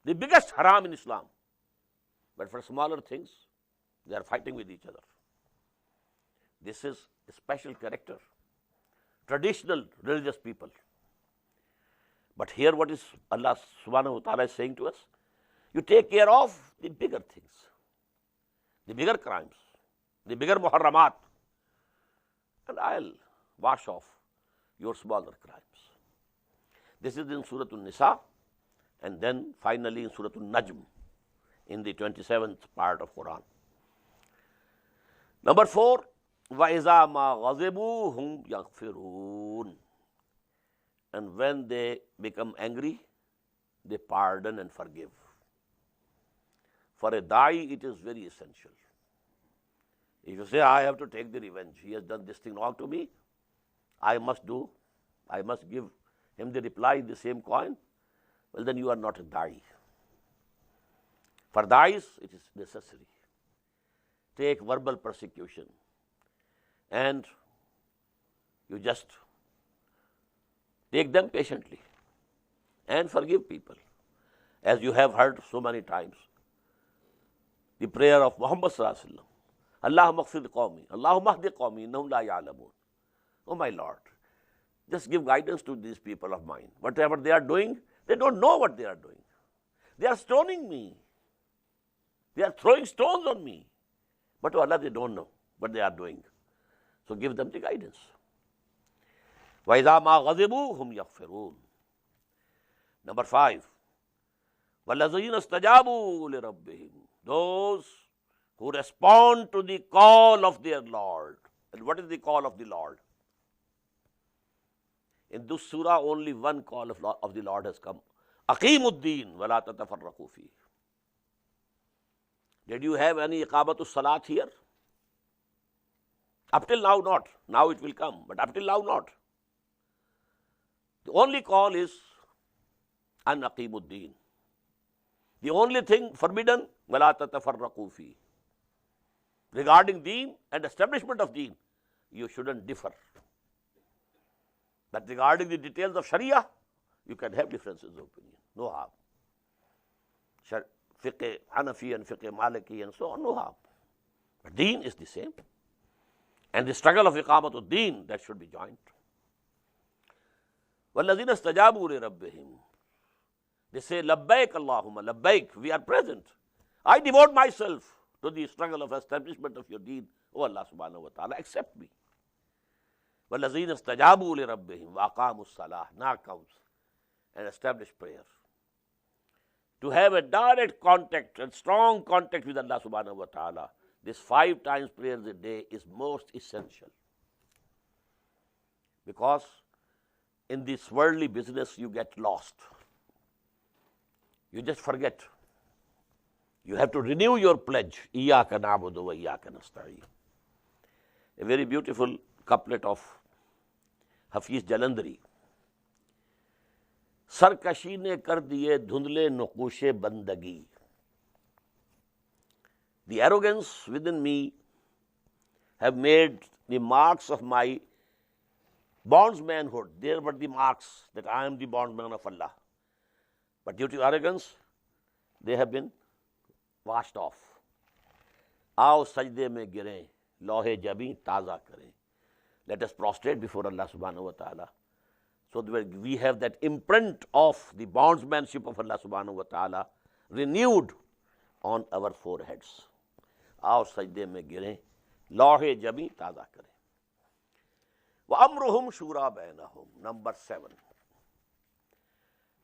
Speaker 1: the biggest haram in Islam. But for smaller things, they are fighting with each other. This is a special character, traditional religious people. But here what is Allah subhanahu wa ta'ala is saying to us? You take care of the bigger things, the bigger crimes, the bigger muharramat, and I'll wash off your smaller crimes. This is in Surah An-Nisa, and then finally in Surah An-Najm, in the 27th part of Quran. Number 4, وَإِذَا مَا غَضِبُوا هُمْ يَغْفِرُونَ. And when they become angry, they pardon and forgive. For a da'i, it is very essential. If you say, I have to take the revenge, he has done this thing wrong to me, I must give him the reply in the same coin, well then you are not a da'i. For da'is, it is necessary. Take verbal persecution and you just take them patiently and forgive people. As you have heard so many times, the prayer of Muhammad sallallahu alaihi wasallam, Allahumma ighfir qawmi, Allahumma ahdi qawmi, innahum la ya'lamun. Oh my Lord, just give guidance to these people of mine. Whatever they are doing, they don't know what they are doing. They are stoning me. They are throwing stones on me. But to Allah, they don't know what they are doing. So give them the guidance. وَإِذَا مَا غَضِبُوا هُمْ يَغْفِرُونَ. Number 5, وَالَّذِينَ اسْتَجَابُوا لِرَبِّهِمْ. Those who respond to the call of their Lord. And what is the call of the Lord? In this surah, only one call of the Lord has come. أَقِيمُوا الدِّينَ وَلَا تَتَفَرَّقُوا فِيهِ. Did you have any iqamatus salat here? Up till now not. Now it will come, but up till now not. The only call is an aqimu ddin. The only thing forbidden, وَلَا تَتَفَرَّقُوا فِيهِ. Regarding deen and establishment of deen, you shouldn't differ. But regarding the details of Sharia, you can have differences of opinion. No harm. Fiqh Hanafi and fiqh Maliki and so on, no harm. But deen is the same. And the struggle of iqamatud-deen, that should be joined. وَالَّذِينَ اسْتَجَابُوا لِرَبِّهِمْ, they say, labbaik Allahumma, labbaik, we are present. I devote myself to the struggle of establishment of your deen. Oh Allah subhanahu wa ta'ala, accept me. وَالَّذِينَ اسْتَجَابُوا لِرَبِّهِمْ وَأَقَامُوا الصَّلَاةَ, now comes and establish prayer. To have a direct contact and strong contact with Allah subhanahu wa ta'ala, this 5 times prayers a day is most essential. Because in this worldly business you get lost. You just forget. You have to renew your pledge. إِيَّاكَ نَعْبُدُ وَإِيَّاكَ نَسْتَعِينُ. A very beautiful couplet of Hafiz Jalandhari. سرکشی نے کر دیے دھندلے نقوش بندگی. The arrogance within me have made the marks of my bondsmanhood. There were the marks that I am the bondman of Allah. But due to arrogance, they have been washed off. آؤ سجدے میں گریں لوہے جبیں تازہ کریں. Let us prostrate before Allah subhanahu wa ta'ala, so that we have that imprint of the bondsmanship of Allah subhanahu wa ta'ala renewed on our foreheads. آؤ سجدے میں گریں لوہے جبیں تازہ کریں. وَأَمْرُهُمْ شُورَى بَيْنَهُمْ, number 7.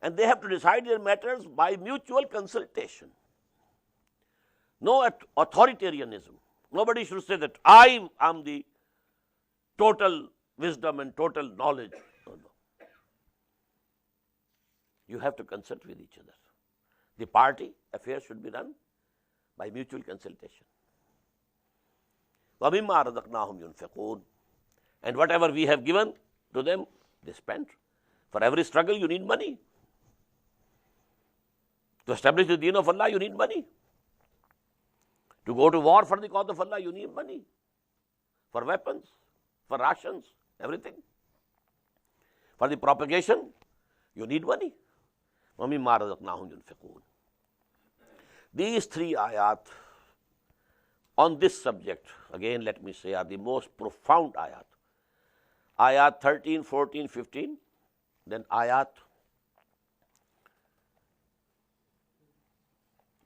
Speaker 1: And they have to decide their matters by mutual consultation. No authoritarianism. Nobody should say that I am the total wisdom and total knowledge. No, no. You have to consult with each other. The party affairs should be done by mutual consultation. وَمِمَّا رَزَقْنَاهُمْ يُنْفِقُونَ, and whatever we have given to them, they spend. For every struggle you need money. To establish the deen of Allah, you need money. To go to war for the cause of Allah, you need money. For weapons, for rations, everything. For the propagation, you need money. وَمِمَّا رَزَقْنَاهُمْ يُنْفِقُونَ. These 3 ayat on this subject, again let me say, are the most profound ayat. Ayat 13, 14, 15, then ayat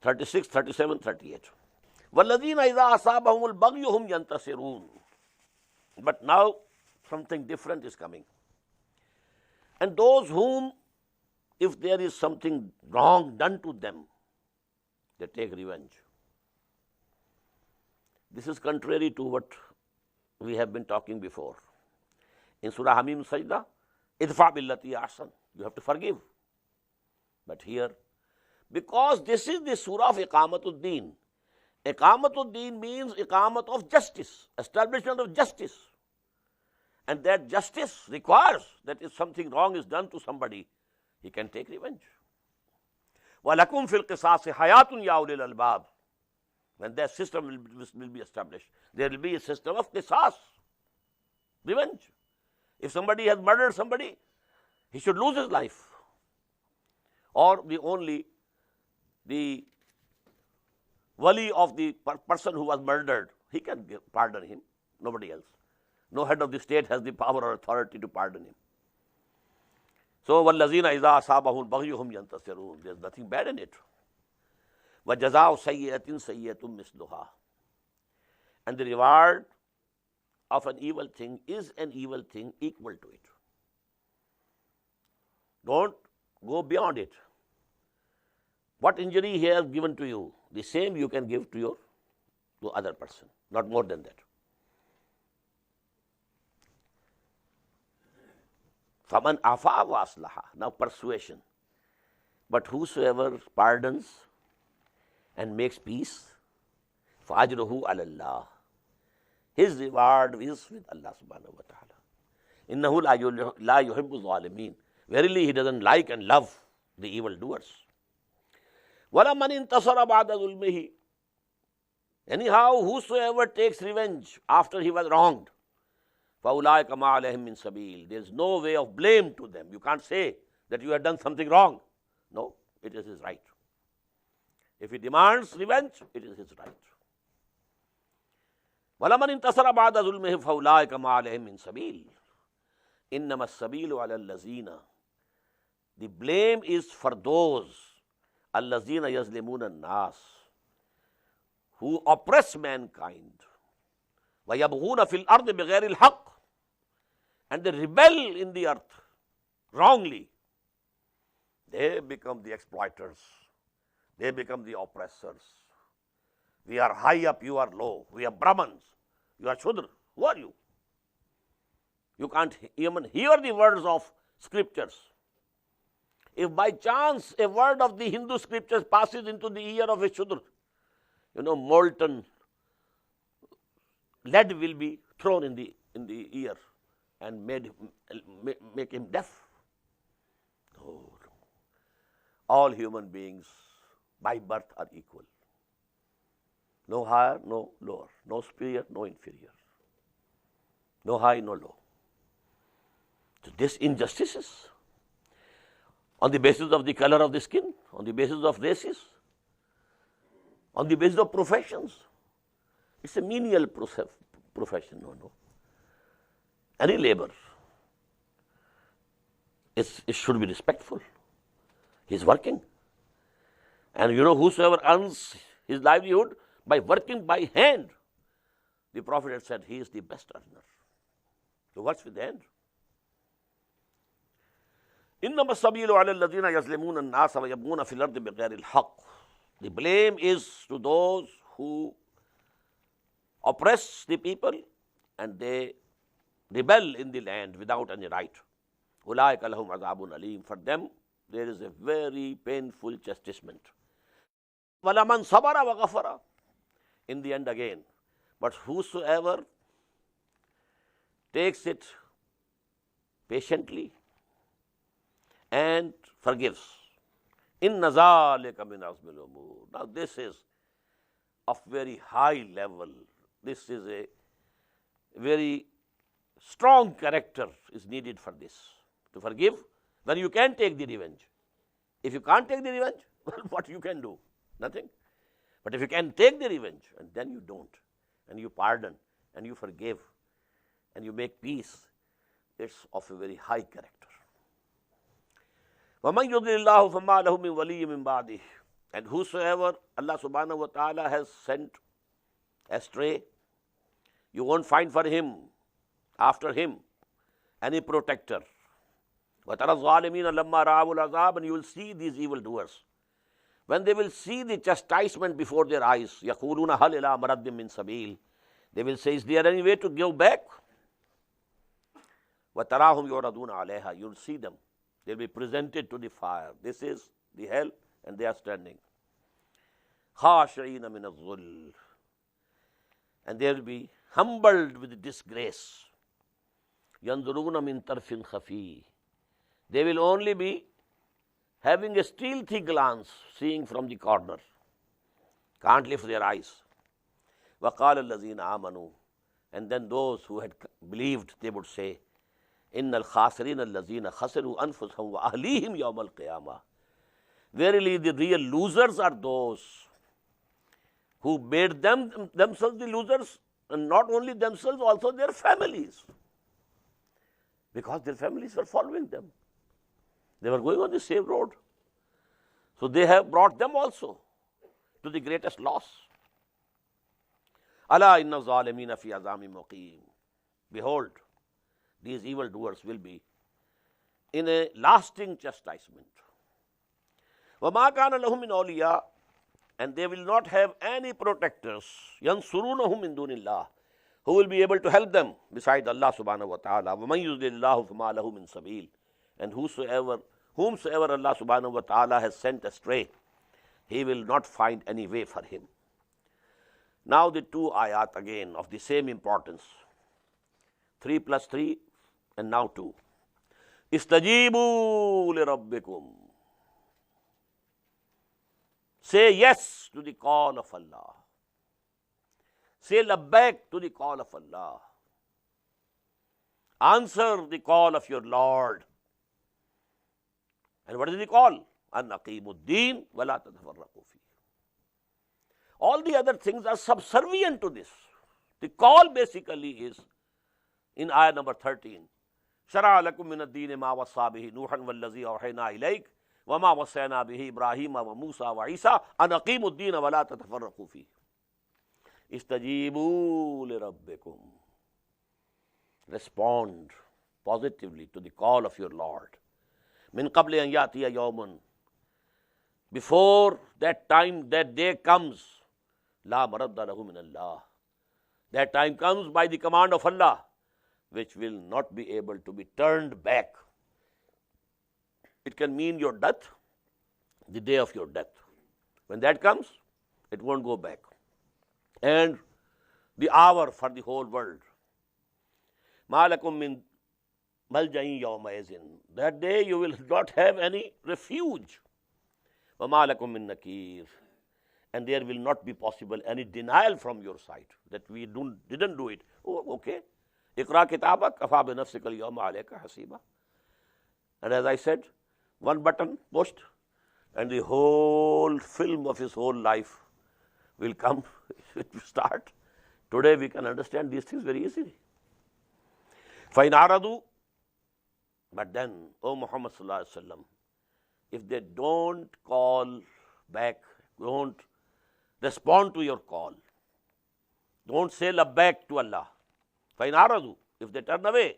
Speaker 1: 36, 37, 38. وَالَّذِينَ إِذَا أَصَابَهُمُ الْبَغْيُ هُمْ يَنْتَصِرُونَ. But now something different is coming. And those whom, if there is something wrong done to them, they take revenge. This is contrary to what we have been talking before. In Surah Hamim Sajda, idfa billati ahsan, you have to forgive. But here, because this is the surah of iqamatud-deen. Iqamatud-deen means iqamat of justice, establishment of justice. And that justice requires that if something wrong is done to somebody, he can take revenge. وَلَكُمْ فِي الْقِصَاصِ حَيَاتٌ يَا أُولِي الْأَلْبَابِ. When that system will be established, there will be a system of qisas, revenge. If somebody has murdered somebody, he should lose his life. Or the wali of the person who was murdered, he can pardon him, nobody else. No head of the state has the power or authority to pardon him. So, وَالَّذِينَ إِذَا أَصَابَهُمُ الْبَغْيُ هُمْ يَنْتَصِرُونَ. There is nothing bad in it. وَجَزَاءُ سَيِّئَةٍ سَيِّئَةٌ مِثْلُهَا. And the reward of an evil thing is an evil thing equal to it. Don't go beyond it. What injury he has given to you, the same you can give to other person, not more than that. فَمَنْ عَفَا وَأَصْلَحَ. Now persuasion. But whosoever pardons and makes peace, فَأَجْرُهُ عَلَى اللَّهِ. His reward is with Allah subhanahu wa ta'ala. إِنَّهُ لَا يُحِبُّ الظَّالِمِينَ. Verily he doesn't like and love the evildoers. وَلَمَنْ انْتَصَرَ بَعْدَ ظُلْمِهِ. Anyhow, whosoever takes revenge after he was wronged, فَأُولَٰئِكَ مَا عَلَيْهِمْ مِنْ سَبِيلٍ. There is no way of blame to them. You can't say that you have done something wrong. No, it is his right. If he demands revenge, it is his right. وَلَمَنِ انتَصَرَ بَعْدَ ظُلْمِهِ فَأُولَٰئِكَ مَا عَلَيْهِم مِّن سَبِيلٍ إِنَّمَا السَّبِيلُ عَلَى الَّذِينَ. The blame is for those الَّذِينَ يَظْلِمُونَ النَّاسَ, who oppress mankind, وَيَبْغُونَ فِي الْأَرْضِ بِغَيْرِ الْحَقِّ, and they rebel in the earth wrongly. They become the exploiters. They become the oppressors. We are high up, you are low. We are Brahmins, you are Shudra. Who are you? You can't even hear the words of scriptures. If by chance a word of the Hindu scriptures passes into the ear of a Shudra, molten lead will be thrown in the ear and make him deaf. No. All human beings by birth are equal. No higher, no lower. No superior, no inferior. No high, no low. So this injustices on the basis of the color of the skin, on the basis of races, on the basis of professions. It's a menial profession. No. Any labor, it should be respectful. He's working. And whosoever earns his livelihood by working by hand, the Prophet had said he is the best earner. He works with the hand. إِنَّمَا السَّبِيلُ عَلَى الَّذِينَ يَظْلِمُونَ النَّاسَ وَيَبْغُونَ فِي الْأَرْضِ بِغَيْرِ الْحَقِّ. The blame is to those who oppress the people and they rebel in the land without any right. أُولَٰئِكَ لَهُمْ عَذَابٌ أَلِيمٌ. For them there is a very painful chastisement. وَلَمَنْ صَبَرَ وَغَفَرَ. In the end again, but whosoever takes it patiently and forgives, إِنَّ ذَٰلِكَ مِنْ عَزْمِ الْأُمُورِ. Now this is of very high level. This is a very strong character is needed for this. To forgive when you can take the revenge. If you can't take the revenge, well, what you can do? Nothing. But if you can take the revenge and then you don't, and you pardon and you forgive and you make peace, it's of a very high character. وَمَنْ يُضْلِلِ اللَّهُ فَمَا لَهُ مِنْ وَلِيٍّ مِنْ بَعْدِهِ. And whosoever Allah subhanahu wa ta'ala has sent astray, you won't find for him, after him, any protector. وَتَرَى الظَّالِمِينَ لَمَّا رَأَوُا الْعَذَابَ. And you will see these evildoers, when they will see the chastisement before their eyes, يَقُولُونَ هَلْ إِلَىٰ مَرَدٍ مِّن سَبِيلٍ. They will say, is there any way to give back? وَتَرَاهُمْ يُعْرَضُونَ عَلَيْهَا. You will see them. They will be presented to the fire. This is the hell, and they are standing. خَاشِعِينَ مِنَ الظُّلِّ. And they will be humbled with disgrace. يَنْظُرُونَ مِنْ طَرْفٍ خَفِيٍّ. They will only be having a stealthy glance, seeing from the corner. Can't lift their eyes. وَقَالَ الَّذِينَ آمَنُوا. And then those who had believed, they would say, إِنَّ الْخَاسِرِينَ الَّذِينَ خَسِرُوا أَنفُسَهُمْ وَأَهْلِيهِمْ يَوْمَ الْقِيَامَةِ. Verily the real losers are those who made themselves the losers, and not only themselves, also their families. Because their families were following them. They were going on the same road. So they have brought them also to the greatest loss. أَلَا إِنَّ الظَّالِمِينَ فِي عَذَابٍ مُقِيمٍ. Behold, these evildoers will be in a lasting chastisement. وَمَا كَانَ لَهُم مِّنْ أَوْلِيَاءَ. And they will not have any protectors, يَنْصُرُونَهُم مِّن دُونِ اللَّهِ, who will be able to help them beside Allah subhanahu wa ta'ala. وَمَنْ يُضْلِلِ اللَّهُ فَمَا لَهُ مِنْ سَبِيلٍ. And whomsoever Allah subhanahu wa ta'ala has sent astray, he will not find any way for him. Now the two ayat again of the same importance. 3 plus 3 and now 2. Istajibu li rabbikum. Say yes to the call of Allah. Say labbaik to the call of Allah. Answer the call of your Lord. And what is the call? An aqimu ad-din wa la tatafarraqu fihi. All the other things are subservient to this, The call basically is in ayah number 13. شَرَعَ لَكُم مِّنَ الدِّينِ مَا وَصَّىٰ بِهِ نُوحًا وَالَّذِي أَوْحَيْنَا إِلَيْكَ وَمَا وَصَّيْنَا بِهِ إِبْرَاهِيمَ وَمُوسَىٰ وَعِيسَىٰ أَنْ أَقِيمُوا الدِّينَ وَلَا تَتَفَرَّقُوا فِيهِ اسْتَجِيبُوا لِرَبِّكُمْ. Respond positively to the call of your Lord. مِن قَبْلِ أَنْ يَأْتِيَ يَوْمٌ, before that time, that day comes, لَا مَرَدَّ لَهُ مِنَ اللَّهِ, that time comes by the command of Allah, which will not be able to be turned back. It can mean your death, the day of your death. When that comes, it won't go back. And the hour for the whole world. مَا لَكُم مِّن مَلْجَإٍ يَوْمَئِذٍ, that day you will not have any refuge. وَمَا لَكُم مِّن نَكِيرٍ, and there will not be possible any denial from your side that we didn't do it. Oh, okay. اقرأ كتابك كفى بنفسك اليوم عليك حسيبا. And as I said, one button pushed and the whole film of his whole life will come. It will start. Today we can understand these things very easily. فَإِنْ عَرَضُوا, but then, O Muhammad sallallahu alaihi wasallam, if they don't call back, don't respond to your call, don't say labbaik to Allah. فَإِنْ عَرَضُوا, if they turn away,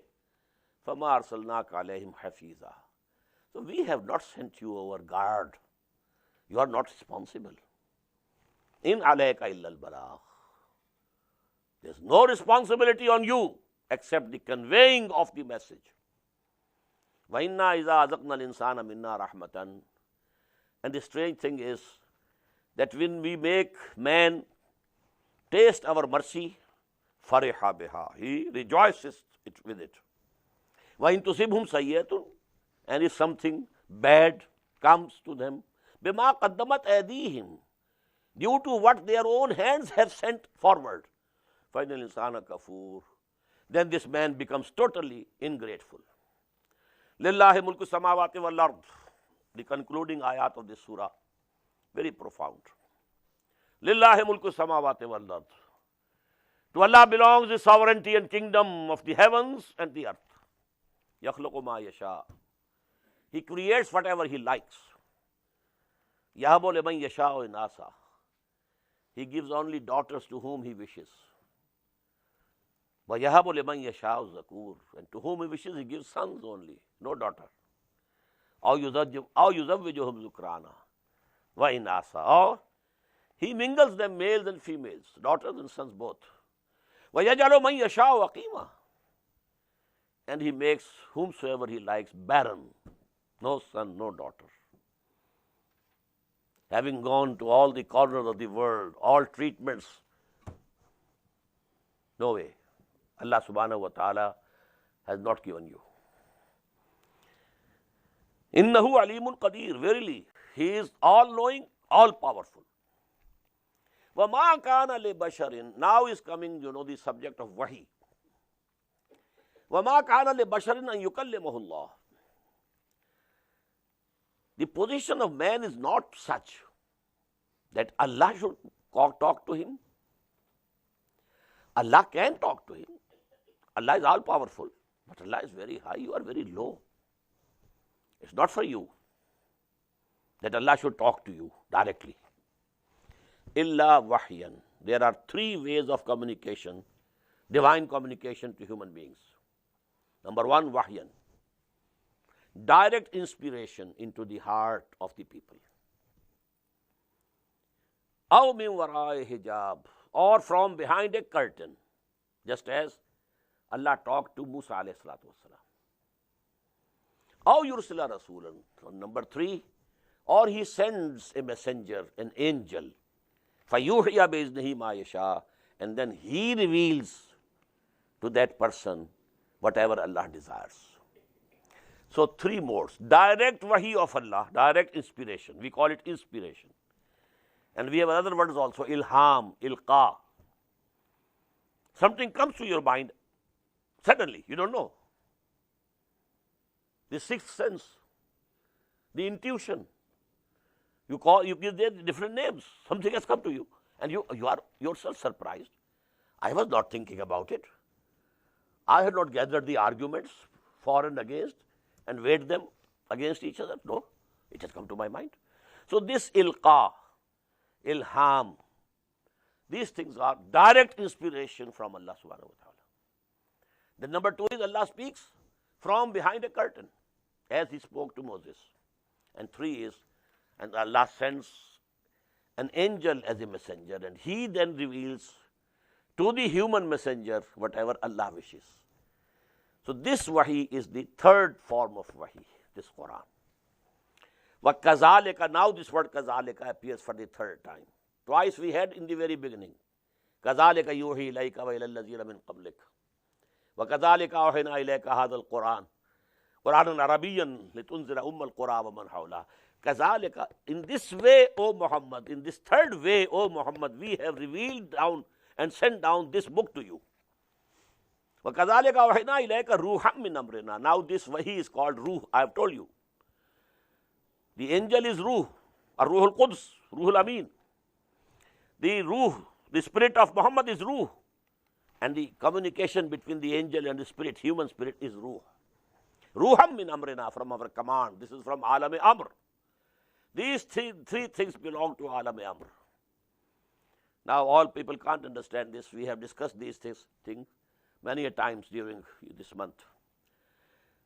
Speaker 1: فَمَا أَرْسَلْنَاكَ عَلَيْهِمْ حَفِيظًا. So we have not sent you our guard. You are not responsible. إِنْ عَلَيْكَ إِلَّا الْبَلَاغُ. There's no responsibility on you except the conveying of the message. وَإِنَّا إِذَا أَذَقْنَا الْإِنسَانَ مِنَّا رَحْمَةً. And the strange thing is that when we make man taste our mercy, فَرِحَ بِهَا, he rejoices with it. وَإِن تُصِبْهُمْ سَيِّئَةٌ, and if something bad comes to them, بِمَا قَدَّمَتْ أَيْدِيهِمْ, due to what their own hands have sent forward, فَإِنَّ الْإِنسَانَ كَفُورٌ, then this man becomes totally ingrateful. لِلَّهِ مُلْكُ السَّمَاوَاتِ وَالْأَرْضِ, the concluding ayat of this surah, very profound. لِلَّهِ مُلْكُ السَّمَاوَاتِ وَالْأَرْضِ, to Allah belongs the sovereignty and kingdom of the heavens and the earth. يَخْلُقُ مَا يَشَاءُ, he creates whatever he likes. يَهَبُ لِمَنْ يَشَاءُ إِنَاثًا, he gives only daughters to whom he wishes. وَيَهَبُ لِمَنْ يَشَاءُ الذَّكُورَ, and to whom he wishes he gives sons only, no daughter. أَوْ يُزَوِّجُهُمْ ذُكْرَانًا وَإِنَاثًا, or he mingles them, males and females, daughters and sons both. وَيَجْعَلُ مَنْ يَشَاءُ عَقِيمًا, and he makes whomsoever he likes barren, no son, no daughter. Having gone to all the corners of the world, all treatments, no way. Allah subhanahu wa ta'ala has not given you. Innahu alimun qadir, verily, he is all-knowing, all-powerful. وَمَا كَانَ لِبَشَرٍ, now is coming, the subject of wahi. وَمَا كَانَ لِبَشَرٍ أَن يُكَلِّمَهُ اللَّهُ, the position of man is not such that Allah should talk to him. Allah can talk to him. Allah is all-powerful, but Allah is very high, you are very low. It's not for you that Allah should talk to you directly. Illa wahyan, there are three ways of communication, divine communication to human beings. Number one, wahyan, direct inspiration into the heart of the people. Aw min wara'i hijab, or from behind a curtain, just as Allah talked to Musa alayhi salatu wasalam. Aw yursila rasulan, number three, or he sends a messenger, an angel, fayuhiya biiznihi ma yasha, and then he reveals to that person whatever Allah desires. So three modes: direct wahi of Allah, direct inspiration, we call it inspiration. And we have other words also, ilham, ilqa. Something comes to your mind suddenly, you don't know. The sixth sense, the intuition. You give them different names. Something has come to you, and you are yourself surprised. I was not thinking about it. I had not gathered the arguments for and against and weighed them against each other. No, it has come to my mind. So this ilqa, ilham, these things are direct inspiration from Allah subhanahu wa ta'ala. Then number two is Allah speaks from behind a curtain, as he spoke to Moses. And three is, and Allah sends an angel as a messenger, and he then reveals to the human messenger whatever Allah wishes. So this wahi is the third form of wahi, this Quran. وَكَذَلِكَ, now this word كَذَلِكَ appears for the third time. Twice we had in the very beginning. كَذَلِكَ يُوحِي إِلَيْكَ وَإِلَى الَّذِينَ مِن قَبْلِكَ وَكَذَلِكَ أَوْحَيْنَا إِلَيْكَ هَذَا الْقُرْآنَ قُرْآنًا عَرَبِيًّا لِتُنذِرَ أُمَّ الْقُرَىٰ وَمَنْ حَوْلَهَا. كَذَلِكَ, in this way, O Muhammad, in this third way, O Muhammad, we have revealed down and sent down this book to you. وَكَذَلِكَ أَوْحَيْنَا إِلَيْكَ رُوحًا مِّنْ أَمْرِنَا. Now this wahi is called ruh. I have told you. The angel is ruh, or ruh al-Quds, ruh al-Amin. The ruh, the spirit of Muhammad is ruh. And the communication between the angel and the spirit, human spirit, is ruh. Ruham min amrina, from our command. This is from alam amr. These three things belong to alam amr. Now all people can't understand this. We have discussed these things many a times during this month.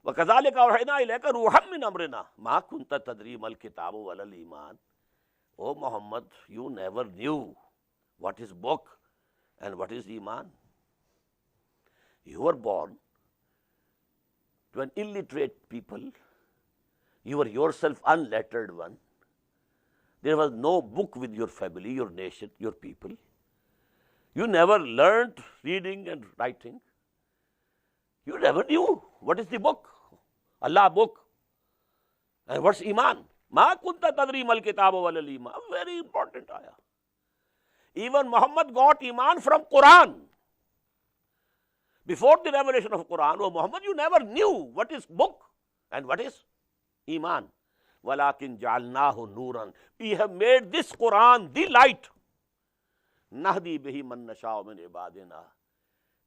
Speaker 1: وَكَذَلِكَ أَوْحَيْنَا إِلَيْكَ رُوحًا مِّنْ أَمْرِنَا مَا كُنْتَ تَدْرِي مَا الْكِتَابُ وَلَا الْإِيمَانُ. O Muhammad, you never knew what is book and what is iman. You were born to an illiterate people. You were yourself unlettered one. There was no book with your family, your nation, your people. You never learned reading and writing. You never knew what is the book, Allah book, and what's iman. Ma kunta tadri mal kitabu wal iman. A very important ayah. Even Muhammad got iman from Quran. Before the revelation of Quran, oh Muhammad, you never knew what is book and what is iman. Walakin ja'alnahu nuran. We have made this Quran the light. Nahdi bihi man nasha'u min ibadina.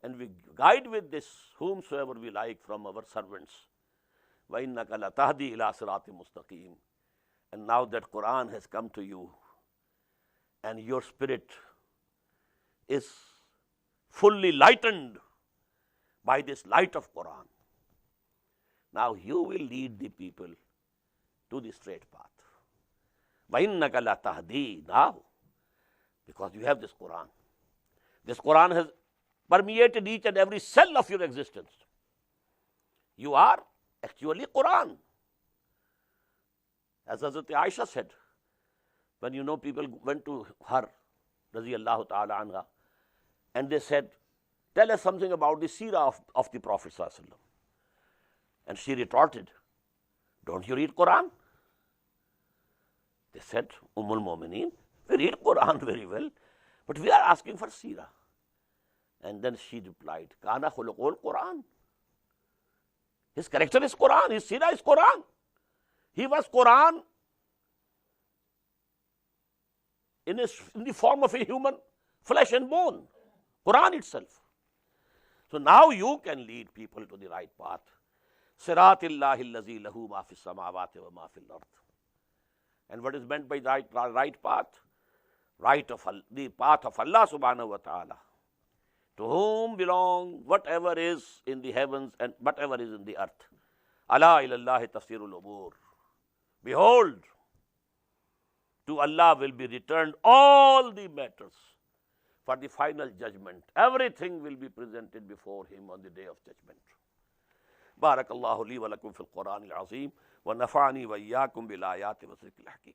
Speaker 1: And we guide with this whomsoever we like from our servants. وَإِنَّكَ لَتَهْدِي إِلَىٰ صِرَاطٍ مُسْتَقِيمٍ. And now that Quran has come to you, and your spirit is fully lightened by this light of Quran, now you will lead the people to the straight path. وَإِنَّكَ لَتَهْدِي. Now, because you have this Quran. This Quran has permeated each and every cell of your existence. You are actually Quran. As Hazrat Aisha said, when people went to her, radiyallahu ta'ala anha, and they said, tell us something about the seerah of the Prophet sallallahu alaihi wasallam. And she retorted, don't you read Quran? They said, Ummul Mu'mineen, we read Quran very well, but we are asking for seerah. And then she replied, Kana khuluqul Quran. His character is Quran, his seerah is Quran. He was Quran in the form of a human flesh and bone. Quran itself. So now you can lead people to the right path. Siratillahi allazi lahu ma fis samawati wa ma fil ard. And what is meant by the right path? The path of Allah subhanahu wa ta'ala, to whom belong whatever is in the heavens and whatever is in the earth. Ala ilallahi tafsirul umur. Behold, to Allah will be returned all the matters for the final judgment. Everything will be presented before Him on the day of judgment. Barakallahu li wa lakum fil Quran al-Azim wa nafa'ani wa iyyakum bil ayati wa zikril hakim.